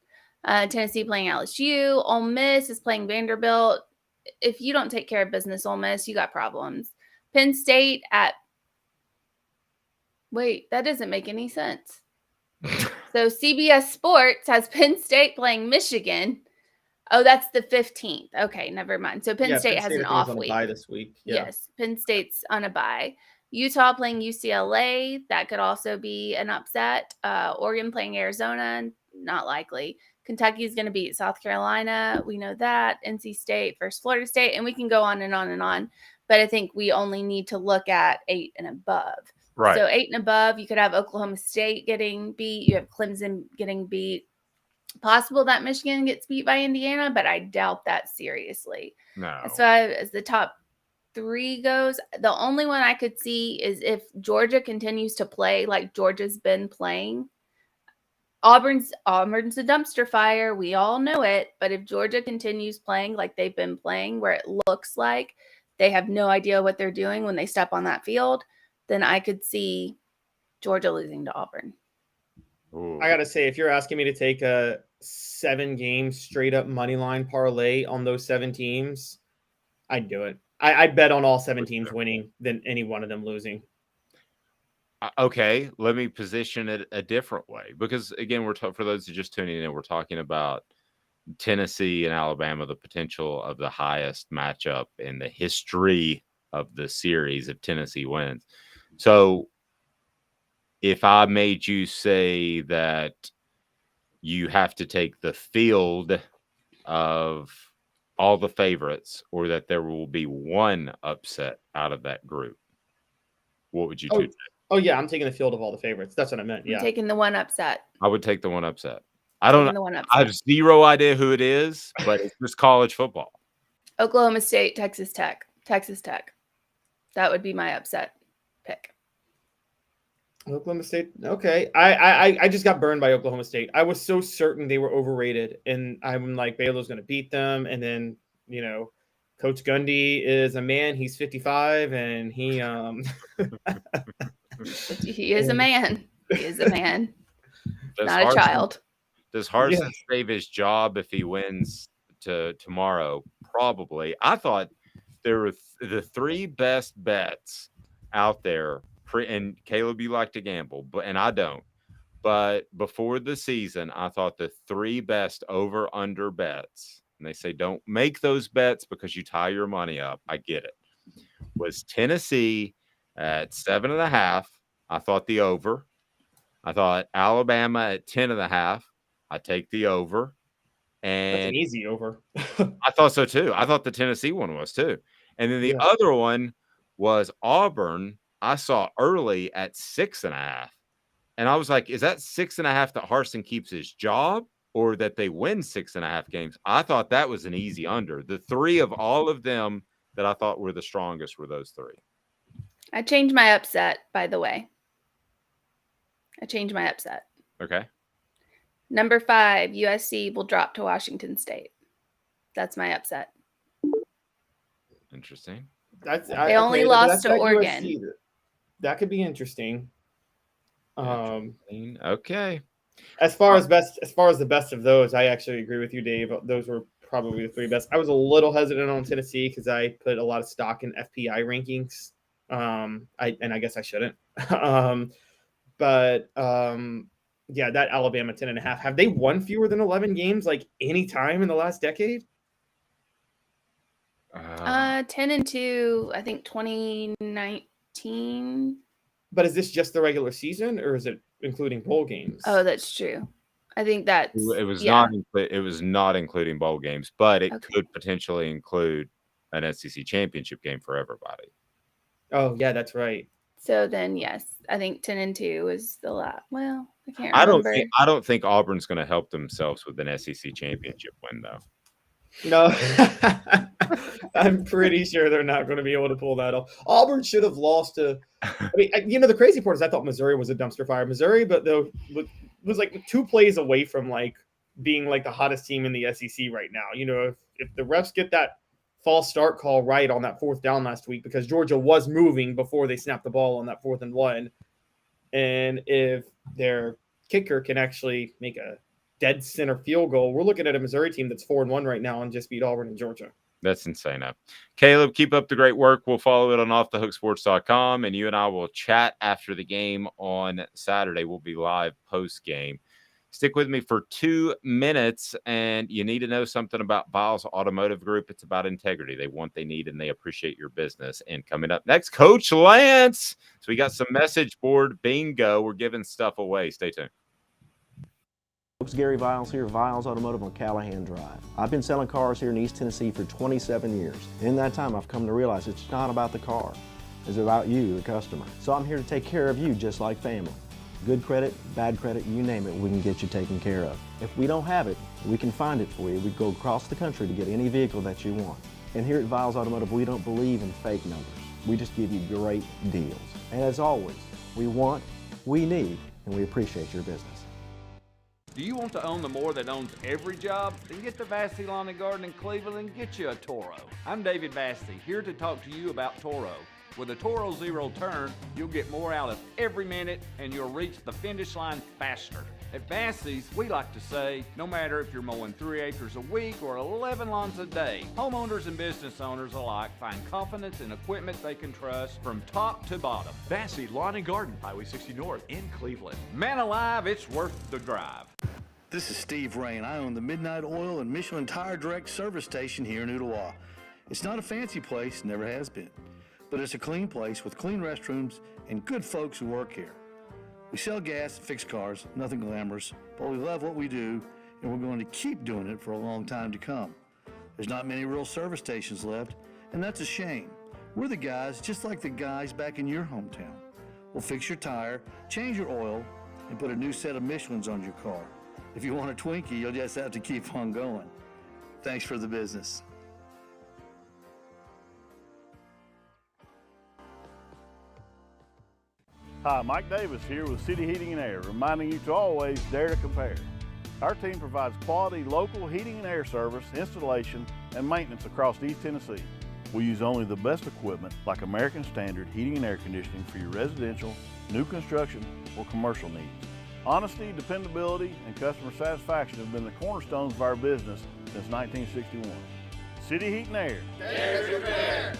Tennessee playing LSU. Ole Miss is playing Vanderbilt. If you don't take care of business, Ole Miss, you got problems. Penn State at... Wait, that doesn't make any sense. So CBS Sports has Penn State playing Michigan. Oh, that's the 15th. Okay, never mind. So Penn State has an off week. Bye this week. Yeah. Yes, Penn State's on a bye. Utah playing UCLA. That could also be an upset. Oregon playing Arizona. Not likely. Kentucky is going to beat South Carolina. We know that. NC State versus Florida State. And we can go on and on and on. But I think we only need to look at 8 and above. Right. So 8 and above, you could have Oklahoma State getting beat. You have Clemson getting beat. Possible that Michigan gets beat by Indiana, but I doubt that seriously. No. So as the top 3 goes, the only one I could see is if Georgia continues to play like Georgia's been playing. Auburn's a dumpster fire. We all know it. But if Georgia continues playing like they've been playing, where it looks like they have no idea what they're doing when they step on that field, then I could see Georgia losing to Auburn. Ooh. I got to say, if you're asking me to take a 7-game straight up money line parlay on those 7 teams, I'd do it. I'd bet on all 7 teams winning than any one of them losing. Okay, let me position it a different way, because again, for those who just tuning in, we're talking about Tennessee and Alabama, the potential of the highest matchup in the history of the series if Tennessee wins. So if I made you say that you have to take the field of all the favorites, or that there will be one upset out of that group, what would you do? Oh, yeah, I'm taking the field of all the favorites. That's what I meant. Yeah. I'm taking the one upset. I would take the one upset. I don't know. I have upset. zero idea who it is, but it's just college football. Oklahoma State, Texas Tech. Texas Tech. That would be my upset pick. Oklahoma State. Okay. I just got burned by Oklahoma State. I was so certain they were overrated, and I'm like, Baylor's going to beat them. And then, Coach Gundy is a man. He's 55, and he he is a man. He is a man. Not a child. Does Harsin save his job if he wins tomorrow? Probably. I thought there were the 3 best bets out there. And Caleb, you like to gamble, and I don't. But before the season, I thought the 3 best over/under bets, and they say don't make those bets because you tie your money up. I get it. Was Tennessee at 7.5. I thought the over. I thought Alabama at 10.5. I take the over. And that's an easy over. I thought so too. I thought the Tennessee one was too. And then the other one was Auburn. I saw early at 6.5. And I was like, is that 6.5 that Harsin keeps his job, or that they win 6.5 games? I thought that was an easy under. The 3 of all of them that I thought were the strongest were those 3. I changed my upset, by the way. I changed my upset. Okay. Number 5, USC will drop to Washington State. That's my upset. Interesting. They only lost to Oregon. USC. That could be interesting. Okay. As far as the best of those, I actually agree with you, Dave. Those were probably the 3 best. I was a little hesitant on Tennessee because I put a lot of stock in FPI rankings. I guess I shouldn't. Yeah, that Alabama 10.5. Have they won fewer than 11 games like any time in the last decade? 10-2, I think 2019. But is this just the regular season, or is it including bowl games? Oh, that's true. I think that's it was not. It was not including bowl games, but it could potentially include an SEC championship game for everybody. Oh yeah, that's right. So then, yes, I think 10-2 is the last. Well, I can't remember. I don't think Auburn's going to help themselves with an SEC championship win, though. No, I'm pretty sure they're not going to be able to pull that off. Auburn should have lost to. I mean, the crazy part is I thought Missouri was a dumpster fire. Missouri, but though was like 2 plays away from like being like the hottest team in the SEC right now. If the refs get that false start call right on that 4th down last week, because Georgia was moving before they snapped the ball on that 4th and 1, and if their kicker can actually make a dead center field goal, we're looking at a Missouri team that's 4-1 right now and just beat Auburn and Georgia. That's insane. Caleb, keep up the great work. We'll follow it on offthehooksports.com, and you and I will chat after the game on Saturday. We'll be live post-game. Stick with me for 2 minutes, and you need to know something about Vols Automotive Group. It's about integrity. They want, they need, and they appreciate your business. And coming up next, Coach Lance. So we got some message board bingo. We're giving stuff away. Stay tuned. Folks, Gary Viles here, Viles Automotive on Callahan Drive. I've been selling cars here in East Tennessee for 27 years. In that time, I've come to realize it's not about the car. It's about you, the customer. So I'm here to take care of you just like family. Good credit, bad credit, you name it, we can get you taken care of. If we don't have it, we can find it for you. We go across the country to get any vehicle that you want. And here at Viles Automotive, we don't believe in fake numbers. We just give you great deals. And as always, we want, we need, and we appreciate your business. Do you want to own the more that owns every job? Then get to Vassey Lawn & Garden in Cleveland and get you a Toro. I'm David Vassey, here to talk to you about Toro. With a Toro Zero Turn, you'll get more out of every minute and you'll reach the finish line faster. At Vassey's, we like to say, no matter if you're mowing 3 acres a week or 11 lawns a day, homeowners and business owners alike find confidence in equipment they can trust from top to bottom. Vassey Lawn & Garden, Highway 60 North in Cleveland. Man alive, it's worth the drive. This is Steve Rain. I own the Midnight Oil and Michelin Tire Direct service station here in Ottawa. It's not a fancy place, never has been, but it's a clean place with clean restrooms and good folks who work here. We sell gas and fix cars, nothing glamorous, but we love what we do, and we're going to keep doing it for a long time to come. There's not many real service stations left, and that's a shame. We're the guys just like the guys back in your hometown. We'll fix your tire, change your oil, and put a new set of Michelins on your car. If you want a Twinkie, you'll just have to keep on going. Thanks for the business. Hi, Mike Davis here with City Heating and Air, reminding you to always dare to compare. Our team provides quality local heating and air service, installation, and maintenance across East Tennessee. We use only the best equipment like American Standard heating and air conditioning for your residential, new construction, or commercial needs. Honesty, dependability, and customer satisfaction have been the cornerstones of our business since 1961. City Heat and Air. Dare to compare.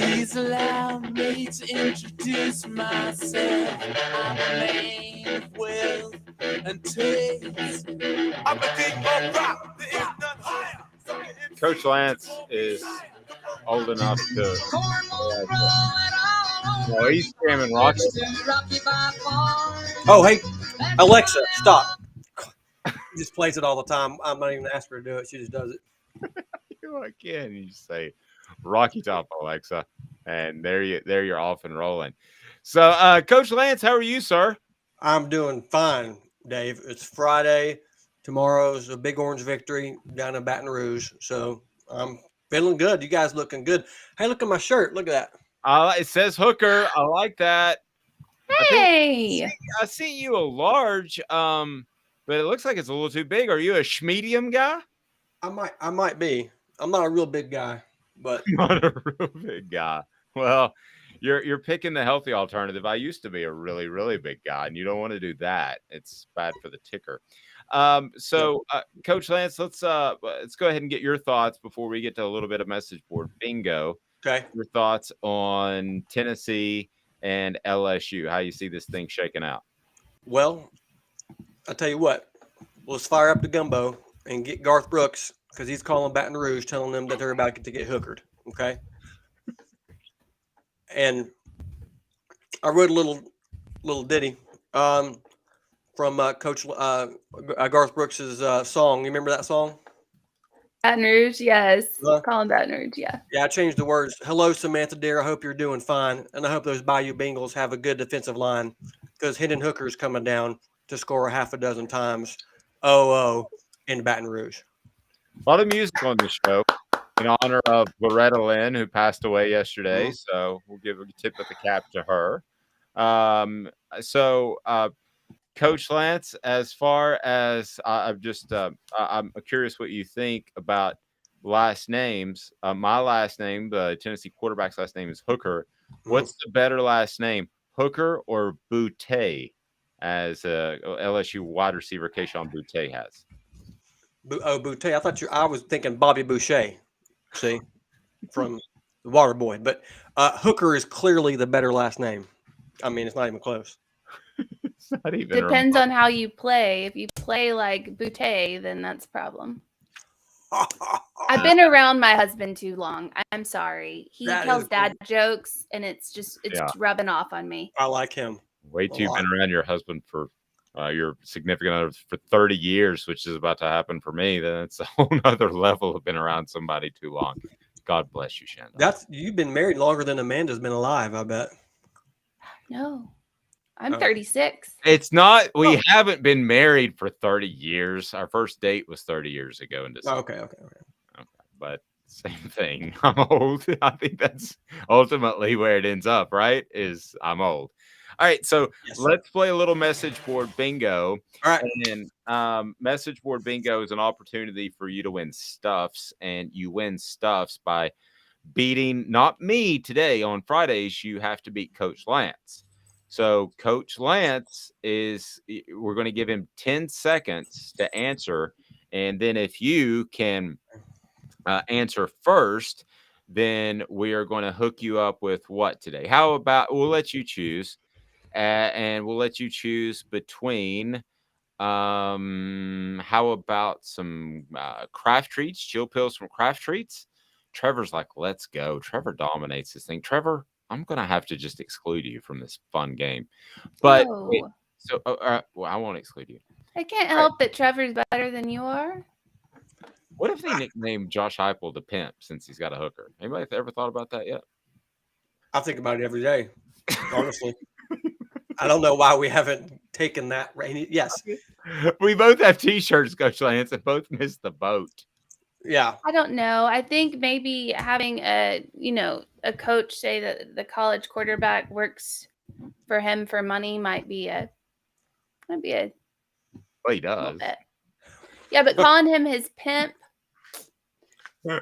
Please allow me to introduce myself. I'm a man of wealth and taste. I'm a king of rock. The none higher. Coach Lance is old enough to. No, he's screaming Rocky. Oh, hey, Alexa, stop. She just plays it all the time. I'm not even asking her to do it. She just does it. Again, you just say Rocky Top, Alexa, and there you're off and rolling. So, Coach Lance, how are you, sir? I'm doing fine. Dave. It's Friday. Tomorrow's a Big Orange victory down in Baton Rouge. So I'm feeling good. You guys looking good. Hey, look at my shirt. Look at that. It says Hooker. I like that. Hey, I see you a large, but it looks like it's a little too big. Are you a medium guy? I might be. I'm not a real big guy, but Not a real big guy. Well, you're picking the healthy alternative. I used to be a really, really big guy, and you don't want to do that. It's bad for the ticker. Coach Lance, let's go ahead and get your thoughts before we get to a little bit of message board bingo. Okay. Your thoughts on Tennessee and LSU, how you see this thing shaking out. Well, I'll tell you what. Let's fire up the gumbo and get Garth Brooks because he's calling Baton Rouge, telling them that they're about to get hookered. Okay. And I wrote a little ditty from Coach Garth Brooks's song. You remember that song? Baton Rouge, yes. Calling Baton Rouge, yeah. Yeah, I changed the words. Hello, Samantha dear. I hope you're doing fine, and I hope those Bayou Bengals have a good defensive line because Hendon Hooker's coming down to score half a dozen times. In Baton Rouge. A lot of music on the show in honor of Loretta Lynn, who passed away yesterday. So we'll give a tip of the cap to her. Coach Lance, as far as I'm curious what you think about last names. My last name, the Tennessee quarterback's last name is Hooker. What's the better last name, Hooker or Boutte, as LSU wide receiver Keyshawn Boutte has? Boutte. I was thinking Bobby Boucher, see, from the Water Boy. But Hooker is clearly the better last name. I mean, it's not even close. It's not even Depends on how you play. If you play like Boutte, then that's a problem. I've been around my husband too long. I'm sorry. He tells dad jokes, and it's rubbing off on me. I like him. Wait till you've been around your husband for your significant other for 30 years, which is about to happen for me. Then it's a whole nother level of been around somebody too long. God bless you, Shandon. You've been married longer than Amanda's been alive, I bet. No, I'm 36. It's not. We haven't been married for 30 years. Our first date was 30 years ago in December. Okay. But same thing. I'm old. I think that's ultimately where it ends up, right? Is I'm old. All right, so let's play a little message board bingo. All right. And then message board bingo is an opportunity for you to win stuffs, and you win stuffs by beating not me today. On Fridays, you have to beat Coach Lance. So Coach Lance we're going to give him 10 seconds to answer, and then if you can answer first, then we are going to hook you up with what today? How about we'll let you choose. And we'll let you choose between how about some craft treats, chill pills from craft treats. Trevor's like, let's go. Trevor dominates this thing. Trevor, I'm going to have to just exclude you from this fun game. But I won't exclude you. I can't help that Trevor's better than you are. What if they nicknamed Josh Heupel the pimp since he's got a hooker? Anybody ever thought about that yet? I think about it every day, honestly. I don't know why we haven't taken that. Yes. We both have T-shirts, Coach Lance, and both missed the boat. Yeah. I don't know. I think maybe having a coach say that the college quarterback works for him for money might be a. Well, he does. Yeah, but calling him his pimp. I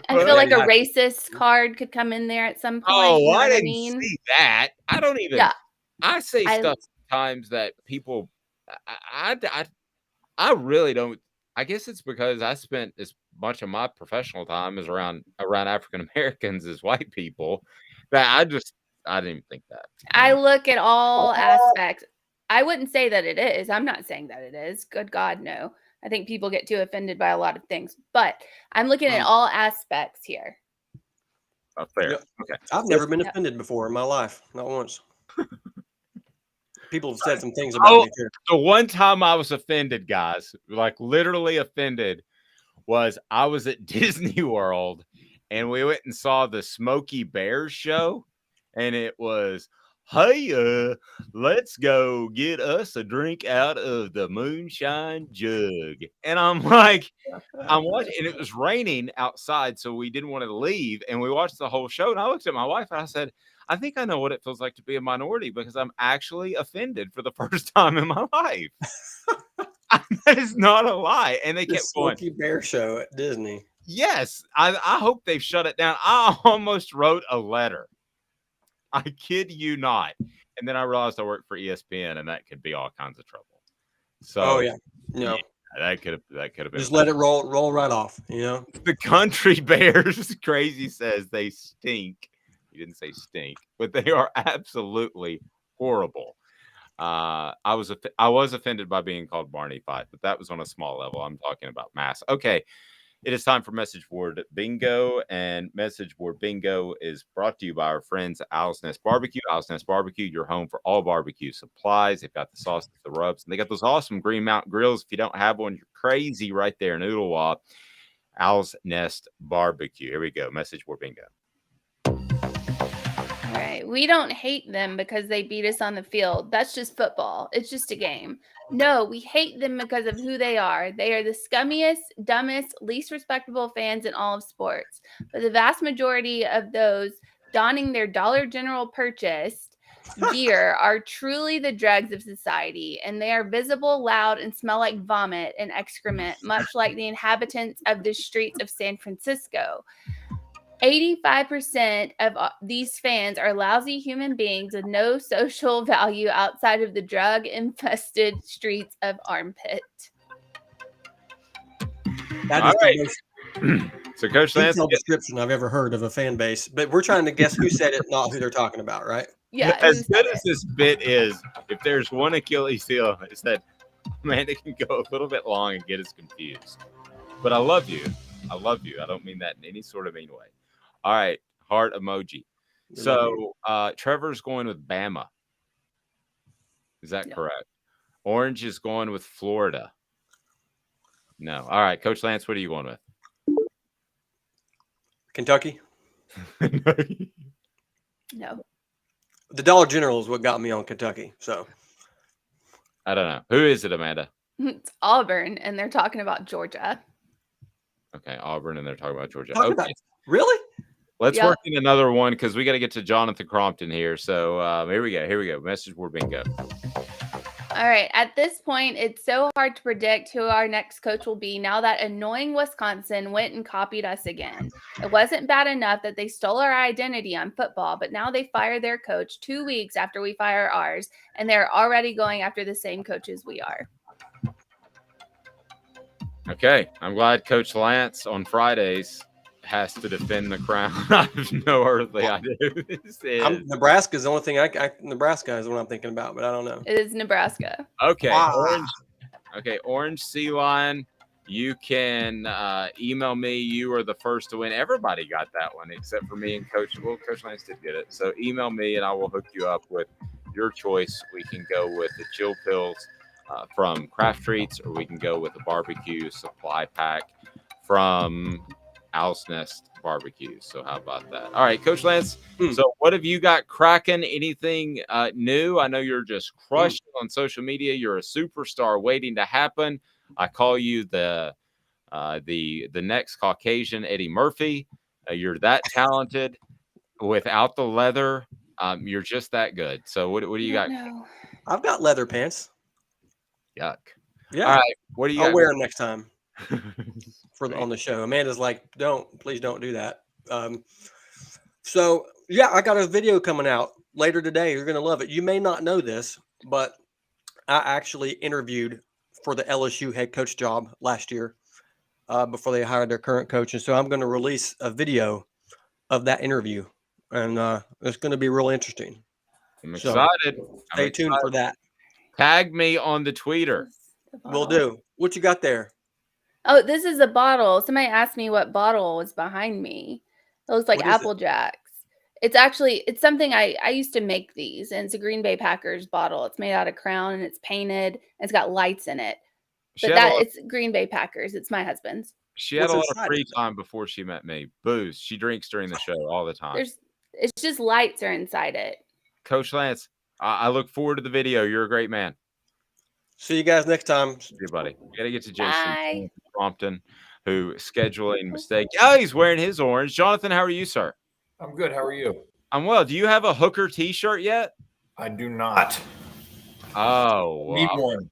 feel like a racist card could come in there at some point. Oh, you know I what didn't mean? see that. I don't even. Yeah. I say stuff sometimes that people. I really don't. I guess it's because I spent as much of my professional time as around African Americans as white people that I didn't even think that. I look at all aspects. I wouldn't say that it is. I'm not saying that it is. Good God, no. I think people get too offended by a lot of things, but I'm looking at all aspects here. Fair. Yeah. Okay. I've never been offended before in my life, not once. People have said some things about me too. The one time I was offended, guys, like literally offended, was I was at Disney World and we went and saw the Smokey Bears show, and it was hey, let's go get us a drink out of the moonshine jug. And I'm like, I'm watching, and it was raining outside, so we didn't want to leave. And we watched the whole show. And I looked at my wife and I said, I think I know what it feels like to be a minority because I'm actually offended for the first time in my life. That is not a lie. And they The kept going. Smokey Bear show at Disney. Yes, I hope they've shut it down. I almost wrote a letter. I kid you not. And then I realized I worked for ESPN, and that could be all kinds of trouble. So, Oh yeah, no, that could have been. just let it roll right off. You know, The Country Bears, Crazy says they stink. He didn't say stink, but they are absolutely horrible. I was offended by being called Barney Fife, but that was on a small level. I'm talking about mass. Okay. It is time for Message Board Bingo, and Message Board Bingo is brought to you by our friends at Owl's Nest Barbecue. Owl's Nest Barbecue, your home for all barbecue supplies. They've got the sauces, the rubs, and they got those awesome Green Mountain grills. If you don't have one, you're crazy right there in Ooltewah. Owl's Nest Barbecue. Here we go. Message Board Bingo. All right. We don't hate them because they beat us on the field. That's just football. It's just a game. No, we hate them because of who they are. They are the scummiest, dumbest, least respectable fans in all of sports. But the vast majority of those donning their Dollar General purchased gear are truly the dregs of society, and they are visible, loud, and smell like vomit and excrement, much like the inhabitants of the streets of San Francisco. 85% of these fans are lousy human beings with no social value outside of the drug-infested streets of Armpit. that All is right. the most So, Coach Lance, detailed description I've ever heard of a fan base. But we're trying to guess who said it, not who they're talking about, right? Yeah. as good as this bit is, if there's one Achilles heel, it's that Amanda can go a little bit long and get us confused. But I love you. I love you. I don't mean that in any sort of mean way. All right. Heart emoji. So Trevor's going with Bama. Is that correct? Orange is going with Florida. No. All right. Coach Lance, what are you going with? Kentucky. No. The Dollar General is what got me on Kentucky. So I don't know. Who is it, Amanda? It's Auburn, and they're talking about Georgia. Okay. Auburn, and they're talking about Georgia. Talking Okay. about- really? Let's Yep. work in another one because we got to get to Jonathan Crompton here. So here we go. Here we go. Message board bingo. All right. At this point, it's so hard to predict who our next coach will be now that annoying Wisconsin went and copied us again. It wasn't bad enough that they stole our identity on football, but now they fire their coach 2 weeks after we fire ours, and they're already going after the same coaches we are. Okay. I'm glad Coach Lance on Fridays has to defend the crown. I have no earthly idea who this is. Nebraska's the only thing Nebraska is what I'm thinking about, but I don't know. It is Nebraska. Okay. Orange. Okay. Orange Sea Lion. You can email me. You are the first to win. Everybody got that one except for me and Coach. Well, Coach Lance did get it. So email me and I will hook you up with your choice. We can go with the chill pills from Craft Treats, or we can go with the barbecue supply pack from Owl's Nest Barbecue. So how about that? All right, Coach Lance. So what have you got cracking? Anything new? I know you're just crushing on social media. You're a superstar waiting to happen. I call you the next Caucasian Eddie Murphy. You're that talented. Without the leather, you're just that good. So what do you got? I've got leather pants. Yuck. Yeah. All right. What do you I'll got? wear them next time on the show. Amanda's like, please don't do that. So yeah, I got a video coming out later today. You're gonna love it. You may not know this, but I actually interviewed for the LSU head coach job last year before they hired their current coach, and so I'm going to release a video of that interview, and it's going to be real interesting. I'm excited. Stay tuned for that. Tag me on the tweeter. Will do. What you got there? Oh, this is a bottle. Somebody asked me what bottle was behind me. It looks like What is it? Apple Jacks. It's something I used to make these, and it's a Green Bay Packers bottle. It's made out of Crown, and it's painted, and it's got lights in it. But it's Green Bay Packers. It's my husband's. She had a lot of free time before she met me. Booze. She drinks during the show all the time. It's just lights are inside it. Coach Lance, I look forward to the video. You're a great man. See you guys next time. See you, buddy. We got to get to Jason Bye. Crompton, who scheduling mistake. Oh, he's wearing his orange. Jonathan, how are you, sir? I'm good. How are you? I'm well. Do you have a Hooker T-shirt yet? I do not. Oh, Need one.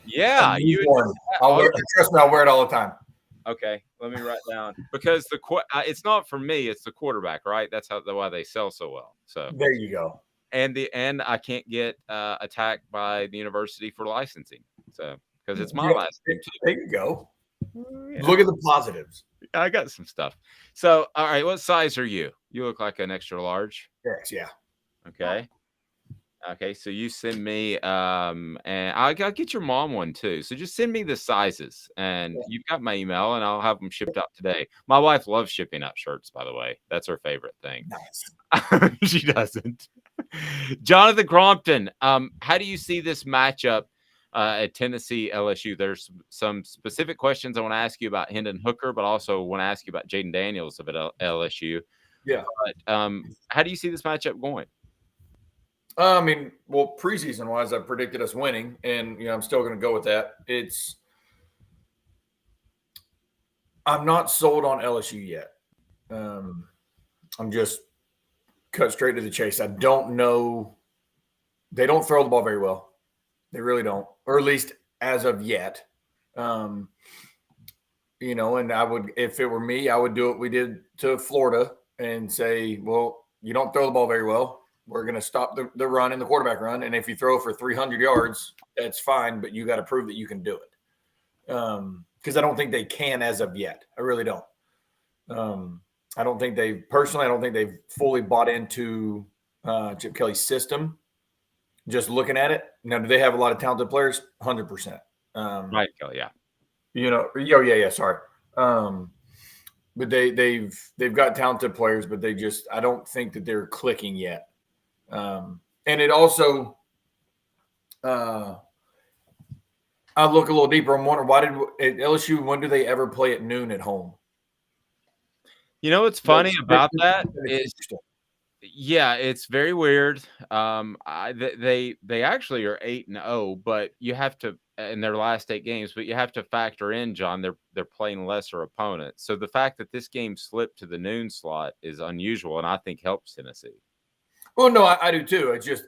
Yeah, I need one. Trust me, I'll wear it all the time. Okay, let me write down because it's not for me. It's the quarterback, right? That's why they sell so well. So there you go. And I can't get attacked by the university for licensing. So because it's my last name too. There you go. Yeah. Look at the positives. I got some stuff. So all right, what size are you? You look like an extra large. Yes, yeah. Okay. Okay, so you send me, and I'll get your mom one too. So just send me the sizes, and you've got my email, and I'll have them shipped out today. My wife loves shipping out shirts, by the way. That's her favorite thing. Nice. She doesn't. Jonathan Crompton, how do you see this matchup at Tennessee LSU? There's some specific questions I want to ask you about Hendon Hooker, but also want to ask you about Jaden Daniels of LSU. Yeah. But how do you see this matchup going? I mean, well, preseason wise, I predicted us winning, and I'm still going to go with that. I'm not sold on LSU yet. I'm just cut straight to the chase. I don't know. They don't throw the ball very well. They really don't, or at least as of yet. And I would, if it were me, I would do what we did to Florida and say, well, you don't throw the ball very well. We're going to stop the run and the quarterback run. And if you throw for 300 yards, that's fine, but you got to prove that you can do it. Because I don't think they can as of yet. I really don't. I don't think they've fully bought into Chip Kelly's system. Just looking at it. Now, do they have a lot of talented players? 100%. Right, Kelly, yeah. Sorry. But they've got talented players, but I don't think that they're clicking yet. And it also, I look a little deeper. I'm wondering at LSU, when do they ever play at noon at home? You know what's funny about that is, it's very weird. They actually are 8-0, but you have to in their last 8 games. But you have to factor in, John, they're playing lesser opponents. So the fact that this game slipped to the noon slot is unusual, and I think helps Tennessee. Well, no, I do too. It's just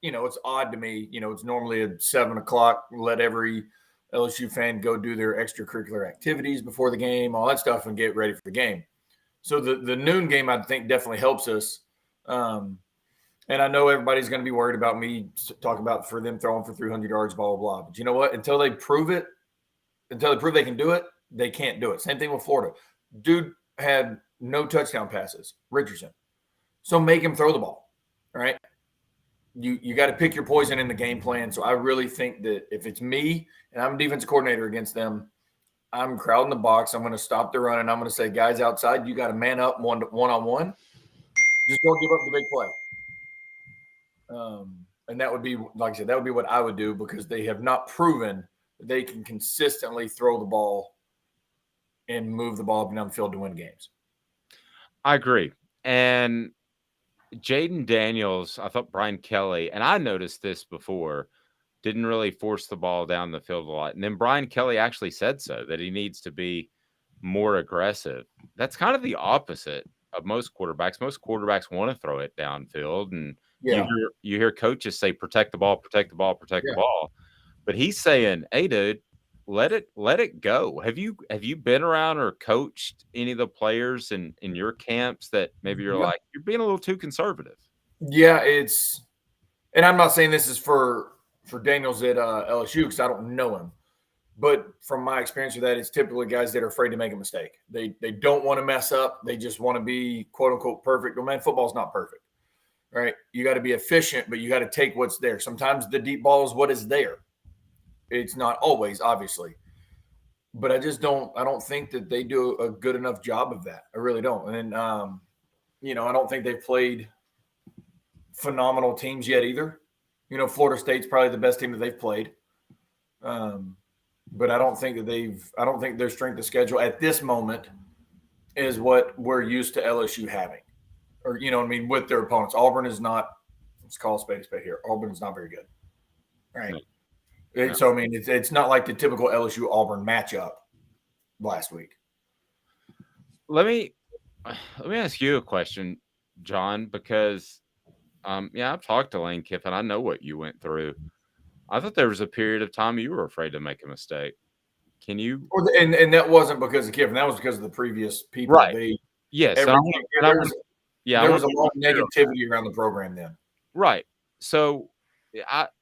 it's odd to me. It's normally at 7 o'clock. Let every LSU fan go do their extracurricular activities before the game, all that stuff, and get ready for the game. So the noon game, I think, definitely helps us. And I know everybody's going to be worried about me talking about for them throwing for 300 yards, blah, blah, blah. But you know what? Until they prove they can do it, they can't do it. Same thing with Florida. Dude had no touchdown passes, Richardson. So make him throw the ball, right? You got to pick your poison in the game plan. So I really think that if it's me and I'm a defensive coordinator against them, I'm crowding the box. I'm going to stop the run, and I'm going to say, guys outside, you got to man up one-on-one. Just don't give up the big play. And that would be, like I said, that would be what I would do, because they have not proven that they can consistently throw the ball and move the ball down the field to win games. I agree. And Jaden Daniels, I thought Brian Kelly, and I noticed this before, didn't really force the ball down the field a lot. And then Brian Kelly actually said so, that he needs to be more aggressive. That's kind of the opposite of most quarterbacks. Most quarterbacks want to throw it downfield, and you hear coaches say, protect the ball, protect the ball, protect the ball. But he's saying, hey, dude, let it go. Have you been around or coached any of the players in your camps that maybe you're like, you're being a little too conservative? Yeah, and I'm not saying this is for Daniels at LSU, because I don't know him. But from my experience with that, it's typically guys that are afraid to make a mistake. They don't want to mess up. They just want to be, quote unquote, perfect. Well, man, football's not perfect, right? You got to be efficient, but you got to take what's there. Sometimes the deep ball is what is there. It's not always, obviously. But I don't think that they do a good enough job of that. I really don't. And I don't think they've played phenomenal teams yet either. Florida State's probably the best team that they've played. But I don't think their strength of schedule at this moment is what we're used to LSU having, or, with their opponents. Auburn is not Let's call a spade here. Auburn's not very good, right? No. So I mean, it's not like the typical LSU Auburn matchup last week. Let me ask you a question, John, because I've talked to Lane Kiffin. I know what you went through. I thought there was a period of time you were afraid to make a mistake. Can you? And that wasn't because of Kiffin. That was because of the previous people. Right. Yes. There was a lot of negativity around the program then. Right. So,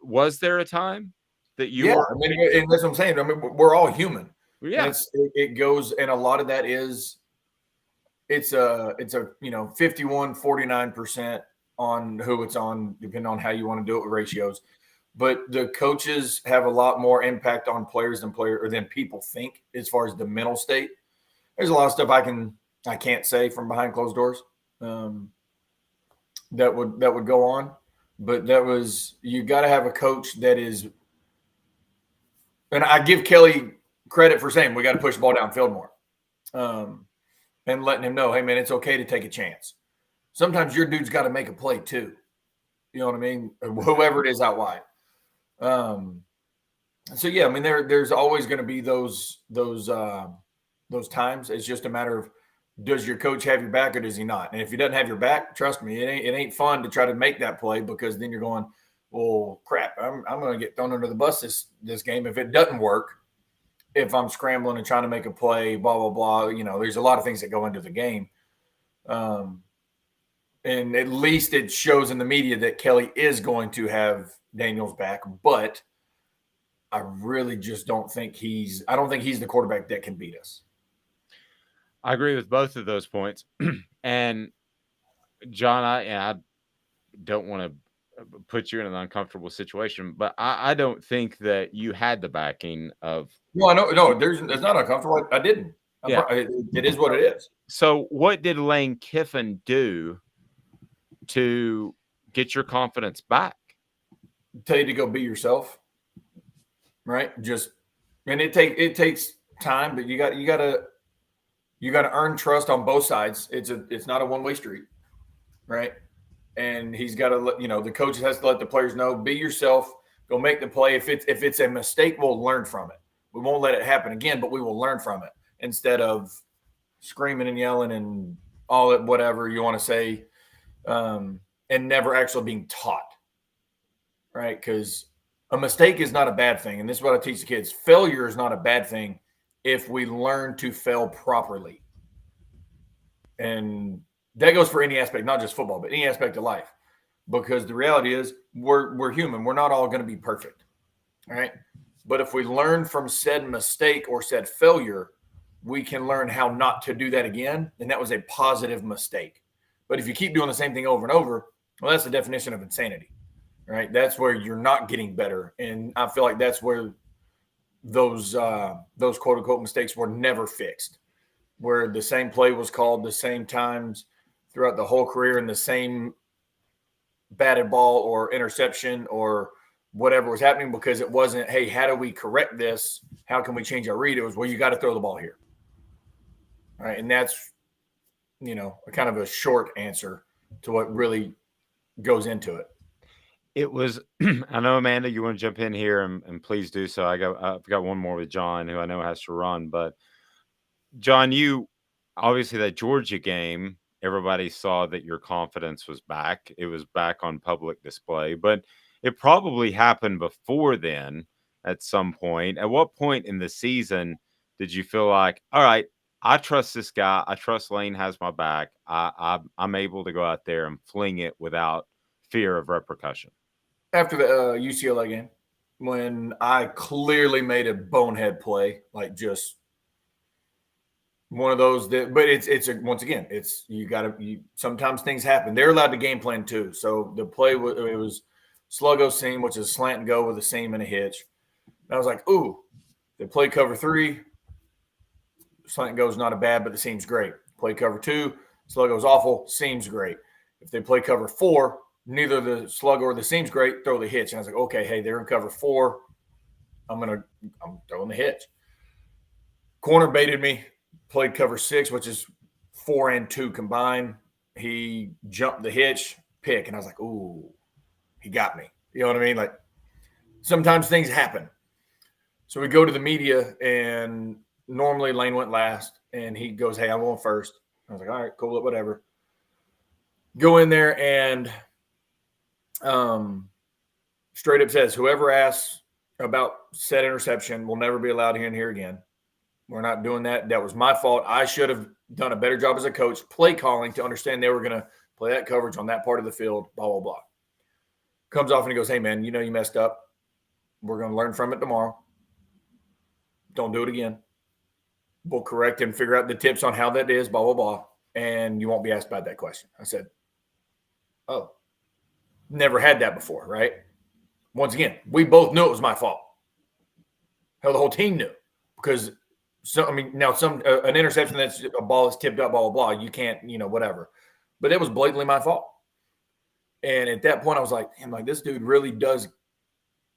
was there a time that you were? I mean, and that's what I'm saying. I mean, we're all human. Yeah. It goes, and a lot of that is it's a 51-49% on who it's on, depending on how you want to do it with ratios. But the coaches have a lot more impact on players than people think as far as the mental state. There's a lot of stuff I can't say from behind closed doors that would go on. But you got to have a coach that is, and I give Kelly credit for saying we got to push the ball downfield more, and letting him know, hey man, it's okay to take a chance. Sometimes your dude's got to make a play too. You know what I mean? Whoever it is out wide. So yeah, I mean there's always going to be those times. It's just a matter of, does your coach have your back or does he not? And if he doesn't have your back, trust me, it ain't fun to try to make that play, because then you're going, well, crap, I'm going to get thrown under the bus this game if it doesn't work. If I'm scrambling and trying to make a play, blah blah blah. You know, there's a lot of things that go into the game. And at least it shows in the media that Kelly is going to have Daniel's back, but I really just don't think he's the quarterback that can beat us. I agree with both of those points. And John, I don't want to put you in an uncomfortable situation, but I don't think that you had the backing of. No, I know. No, it's not uncomfortable. I didn't. Yeah. It is what it is. So what did Lane Kiffin do to get your confidence back? Tell you to go be yourself, right? And it takes time, but you got to earn trust on both sides. It's not a one-way street, right? And he's got to the coach has to let the players know, be yourself, go make the play. If it's a mistake, we'll learn from it. We won't let it happen again, but we will learn from it, instead of screaming and yelling and all that, whatever you want to say, and never actually being taught, right? Because a mistake is not a bad thing. And this is what I teach the kids. Failure is not a bad thing if we learn to fail properly. And that goes for any aspect, not just football, but any aspect of life. Because the reality is we're human. We're not all going to be perfect, all right? But if we learn from said mistake or said failure, we can learn how not to do that again. And that was a positive mistake. But if you keep doing the same thing over and over, well, that's the definition of insanity, right? That's where you're not getting better. And I feel like that's where those quote unquote mistakes were never fixed, where the same play was called the same times throughout the whole career, and the same batted ball or interception or whatever was happening, because it wasn't, hey, how do we correct this? How can we change our read? It was, well, you got to throw the ball here. All right. And that's, a kind of a short answer to what really goes into it. It was, I know, Amanda, you want to jump in here, and please do so. I've got one more with John, who I know has to run. But John, you obviously, that Georgia game, everybody saw that your confidence was back. It was back on public display, but it probably happened before then at some point. At what point in the season did you feel like, all right, I trust this guy. I trust Lane has my back. I'm able to go out there and fling it without fear of repercussion? After the UCLA game, when I clearly made a bonehead play, like just one of those that, but once again, sometimes things happen. They're allowed to game plan too. So the play was sluggo seam, which is slant and go with a seam and a hitch. And I was like, ooh, they play cover 3. Slant and go is not bad, but the seam's great. Play cover 2, sluggo's awful, seam's great. If they play cover 4, neither the slug or the seam's great, throw the hitch. And I was like, okay, hey, they're in cover 4. I'm throwing the hitch. Corner baited me, played cover 6, which is 4 and 2 combined. He jumped the hitch, pick. And I was like, ooh. He got me. You know what I mean? Like sometimes things happen. So we go to the media, and normally Lane went last, and he goes, "Hey, I'm going first." I was like, "All right, cool, whatever." Go in there, and straight up says, "Whoever asks about said interception will never be allowed in here again. We're not doing that. That was my fault. I should have done a better job as a coach, play calling, to understand they were going to play that coverage on that part of the field, blah, blah, blah." Comes off and he goes, "Hey, man, you know you messed up. We're going to learn from it tomorrow. Don't do it again. We'll correct and figure out the tips on how that is, blah, blah, blah. And you won't be asked about that question." I said, "Oh, never had that before," right? Once again, we both knew it was my fault. Hell, the whole team knew, because an interception that's a ball is tipped up, blah, blah, blah. You can't, whatever. But it was blatantly my fault. And at that point, I was like, damn, like this dude really does.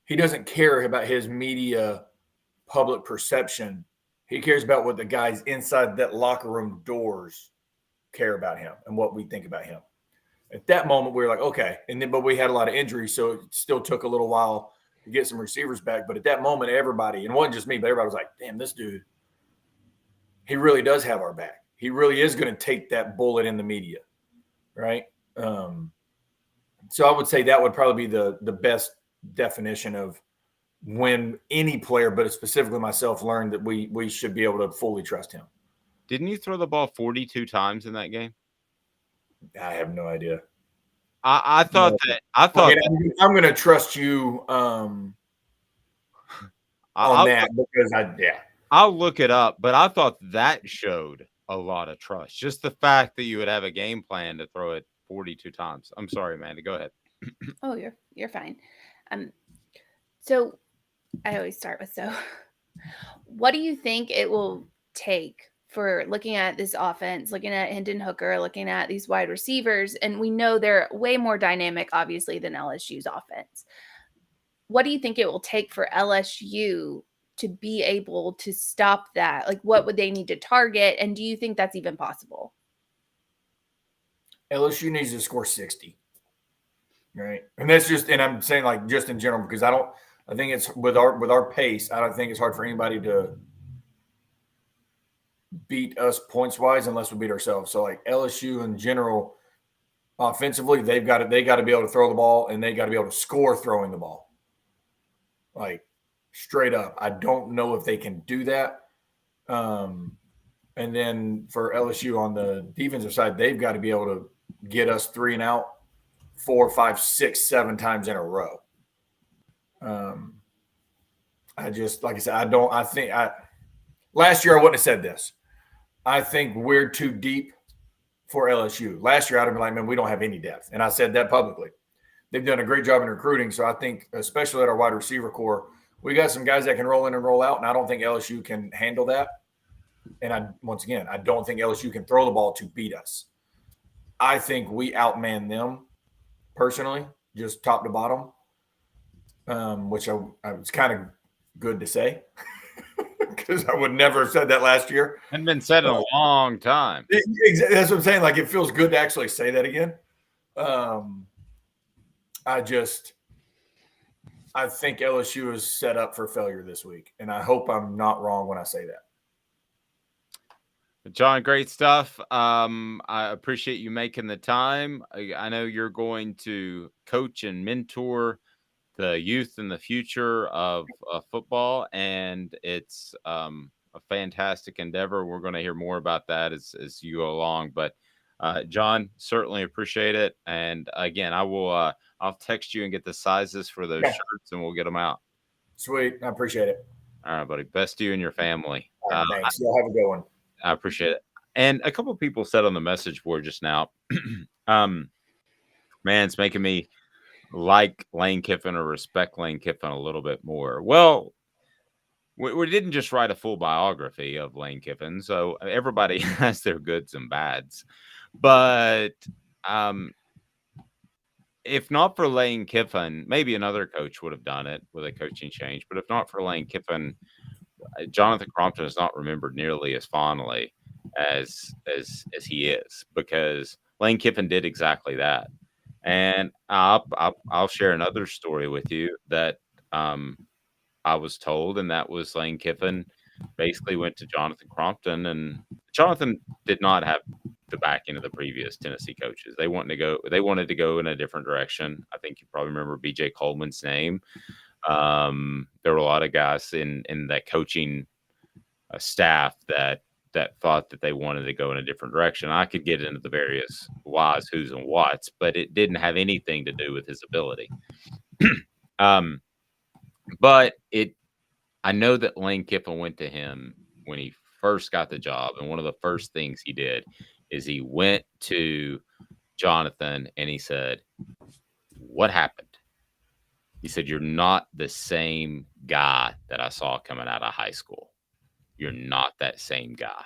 He doesn't care about his media public perception. He cares about what the guys inside that locker room doors care about him and what we think about him. At that moment, we were like, okay. But we had a lot of injuries, so it still took a little while to get some receivers back. But at that moment, everybody, and it wasn't just me, but everybody was like, damn, this dude, he really does have our back. He really is going to take that bullet in the media, right? So I would say that would probably be the best definition of when any player, but specifically myself, learned that we should be able to fully trust him. Didn't you throw the ball 42 times in that game? I have no idea. I thought I'm going to trust you on that because I'll look it up, but I thought that showed a lot of trust. Just the fact that you would have a game plan to throw it 42 times. I'm sorry, Amanda. Go ahead. Oh, you're fine. So I always start with what do you think it will take for looking at this offense, looking at Hendon Hooker, looking at these wide receivers, and we know they're way more dynamic, obviously, than LSU's offense. What do you think it will take for LSU to be able to stop that? Like, what would they need to target? And do you think that's even possible? LSU needs to score 60. Right. And that's just, and I'm saying like just in general, because I think it's with our pace, I don't think it's hard for anybody to beat us points wise unless we beat ourselves. So like LSU in general, offensively, they got to be able to throw the ball, and they got to be able to score throwing the ball. Like straight up. I don't know if they can do that. And then for LSU on the defensive side, they've got to be able to get us 3 and out 4, 5, 6, 7 times in a row. I just, like I said, last year I wouldn't have said this. I think we're too deep for LSU. Last year I'd have been like, man, we don't have any depth. And I said that publicly. They've done a great job in recruiting. So I think, especially at our wide receiver core, we got some guys that can roll in and roll out. And I don't think LSU can handle that. And once again, I don't think LSU can throw the ball to beat us. I think we outman them personally, just top to bottom, which it's kind of good to say because I would never have said that last year. Hadn't been said in a long time. That's what I'm saying. Like, it feels good to actually say that again. I think LSU is set up for failure this week, and I hope I'm not wrong when I say that. John, great stuff. I appreciate you making the time. I know you're going to coach and mentor the youth in the future of football, and it's a fantastic endeavor. We're going to hear more about that as you go along. But John, certainly appreciate it. And again, I'll text you and get the sizes for those shirts, and we'll get them out. Sweet, I appreciate it. All right, buddy. Best to you and your family. Right, thanks. You'll have a good one. I appreciate it. And a couple of people said on the message board just now, man, it's making me like Lane Kiffin or respect Lane Kiffin a little bit more. Well, we didn't just write a full biography of Lane Kiffin, so everybody has their goods and bads. But if not for Lane Kiffin, maybe another coach would have done it with a coaching change. But if not for Lane Kiffin, Jonathan Crompton is not remembered nearly as fondly as he is, because Lane Kiffin did exactly that. And I'll share another story with you that I was told, and that was Lane Kiffin basically went to Jonathan Crompton, and Jonathan did not have the backing of the previous Tennessee coaches. They wanted to go in a different direction. I think you probably remember BJ Coleman's name. There were a lot of guys in that coaching staff that thought that they wanted to go in a different direction. I could get into the various whys, who's, and whats, but it didn't have anything to do with his ability. But I know that Lane Kiffin went to him when he first got the job, and one of the first things he did is he went to Jonathan and he said, "What happened?" He said, "You're not the same guy that I saw coming out of high school. You're not that same guy."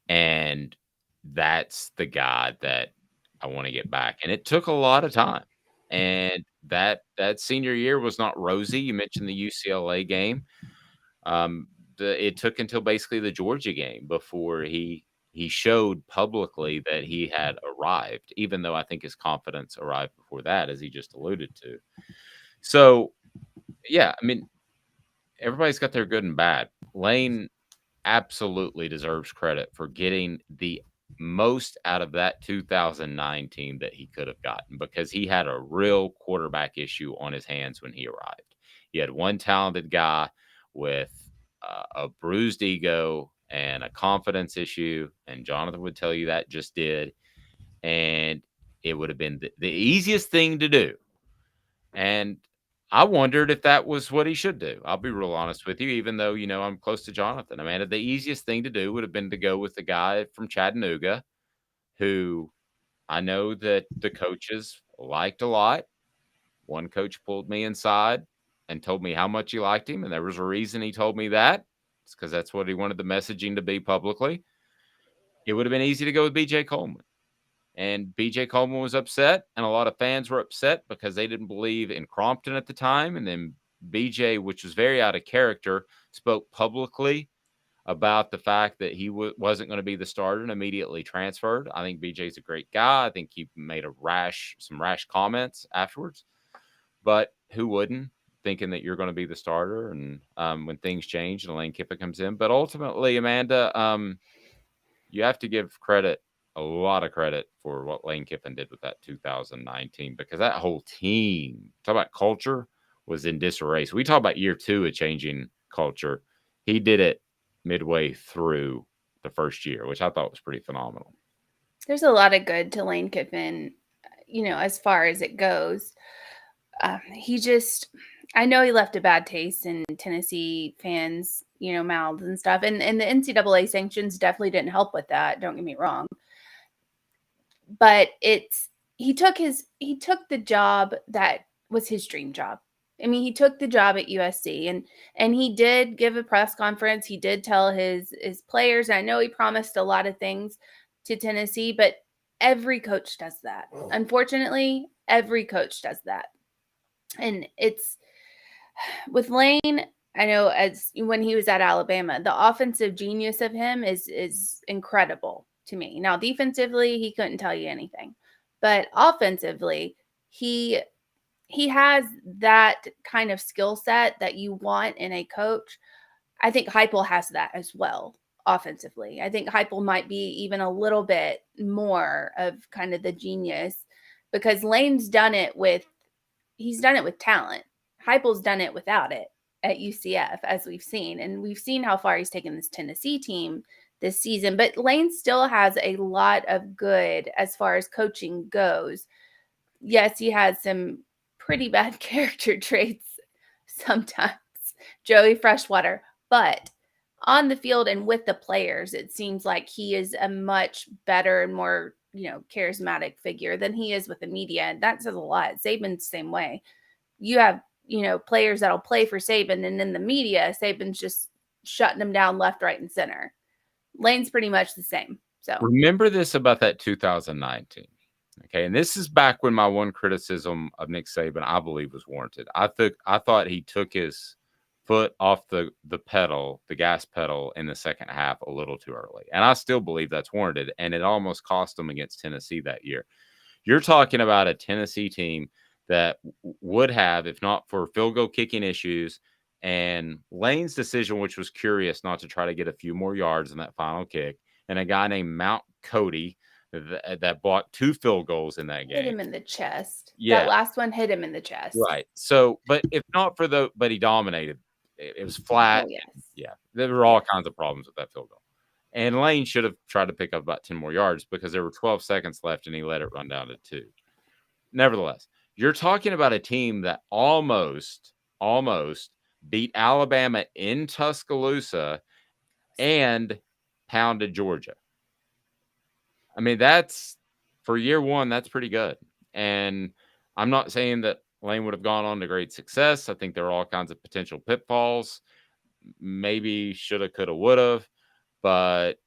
And that's the guy that I want to get back. And it took a lot of time. And that senior year was not rosy. You mentioned the UCLA game. It took until basically the Georgia game before he showed publicly that he had arrived, even though I think his confidence arrived before that, as he just alluded to. So, yeah, I mean, everybody's got their good and bad. Lane absolutely deserves credit for getting the most out of that 2009 team that he could have gotten, because he had a real quarterback issue on his hands when he arrived. He had one talented guy with a bruised ego and a confidence issue, and Jonathan would tell you that just did. And it would have been the easiest thing to do. And I wondered if that was what he should do. I'll be real honest with you, even though, I'm close to Jonathan. Amanda, the easiest thing to do would have been to go with the guy from Chattanooga, who I know that the coaches liked a lot. One coach pulled me inside and told me how much he liked him, and there was a reason he told me that. It's because that's what he wanted the messaging to be publicly. It would have been easy to go with BJ Coleman. And BJ Coleman was upset, and a lot of fans were upset because they didn't believe in Crompton at the time. And then BJ, which was very out of character, spoke publicly about the fact that he wasn't going to be the starter and immediately transferred. I think BJ's a great guy. I think he made some rash comments afterwards. But who wouldn't, thinking that you're going to be the starter and when things change and Lane Kiffin comes in. But ultimately, Amanda, you have to give a lot of credit for what Lane Kiffin did with that 2019, because that whole team, talk about culture, was in disarray. So we talk about year 2 of changing culture. He did it midway through the first year, which I thought was pretty phenomenal. There's a lot of good to Lane Kiffin, as far as it goes. I know he left a bad taste in Tennessee fans, mouths and stuff. And the NCAA sanctions definitely didn't help with that. Don't get me wrong. But he took the job that was his dream job. I mean, he took the job at USC, and he did give a press conference. He did tell his players. I know he promised a lot of things to Tennessee, but every coach does that. Unfortunately, every coach does that. And it's with Lane, I know as when he was at Alabama, the offensive genius of him is incredible to me. Now, defensively, he couldn't tell you anything, but offensively, he has that kind of skill set that you want in a coach. I think Heupel has that as well offensively. I think Heupel might be even a little bit more of kind of the genius, because Lane's done it with talent. Heupel's done it without it at UCF, as we've seen. And we've seen how far he's taken this Tennessee team this season. But Lane still has a lot of good as far as coaching goes. Yes, he has some pretty bad character traits sometimes, Joey Freshwater. But on the field and with the players, it seems like he is a much better and more, charismatic figure than he is with the media. And that says a lot. Saban's the same way. You have, players that'll play for Saban, and in the media, Saban's just shutting them down left, right, and center. Lane's pretty much the same. So remember this about that 2019. Okay, and this is back when my one criticism of Nick Saban, I believe, was warranted. I thought he took his foot off the gas pedal in the second half a little too early. And I still believe that's warranted. And it almost cost him against Tennessee that year. You're talking about a Tennessee team that would have, if not for field goal kicking issues and Lane's decision, which was curious not to try to get a few more yards in that final kick, and a guy named Mount Cody that blocked 2 field goals in that game. Hit him in the chest. Yeah. That last one hit him in the chest. Right. So, but if not for but he dominated. It was flat. Oh, yes. Yeah. There were all kinds of problems with that field goal. And Lane should have tried to pick up about 10 more yards because there were 12 seconds left and he let it run down to 2. Nevertheless, you're talking about a team that almost beat Alabama in Tuscaloosa and pounded Georgia. I mean, that's for year one, that's pretty good. And I'm not saying that Lane would have gone on to great success. I think there are all kinds of potential pitfalls. Maybe shoulda, coulda, woulda. But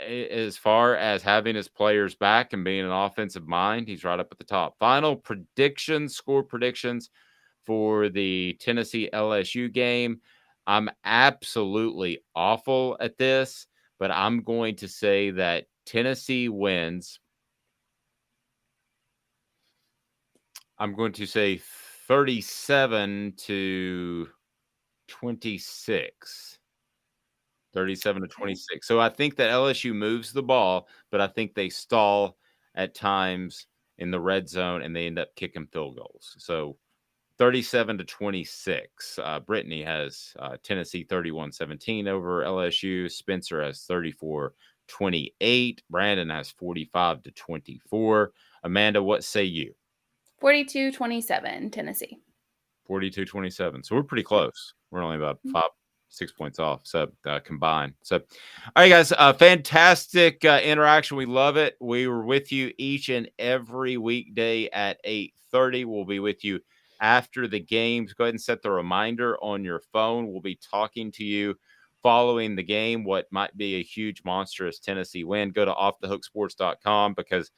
as far as having his players back and being an offensive mind, he's right up at the top. Final predictions, score predictions for the Tennessee LSU game. I'm absolutely awful at this, but I'm going to say that Tennessee wins. I'm going to say 37-26. 37-26. So I think that LSU moves the ball, but I think they stall at times in the red zone and they end up kicking field goals. So 37-26. Brittany has Tennessee 31-17 over LSU. Spencer has 34-28. Brandon has 45-24. Amanda, what say you? 42-27, Tennessee. 42-27. So we're pretty close. We're only about 5-6 points off. So combined. So, all right, guys, fantastic interaction. We love it. We were with you each and every weekday at 8:30. We'll be with you after the games. Go ahead and set the reminder on your phone. We'll be talking to you following the game, what might be a huge, monstrous Tennessee win. Go to offthehooksports.com because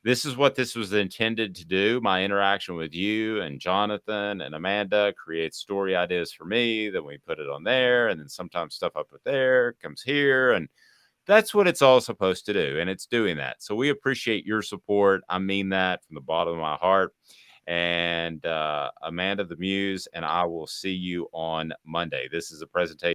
this is what this was intended to do. My interaction with you and Jonathan and Amanda creates story ideas for me. Then we put it on there. And then sometimes stuff I put there comes here. And that's what it's all supposed to do. And it's doing that. So we appreciate your support. I mean that from the bottom of my heart. And Amanda the Muse, and I will see you on Monday. This is a presentation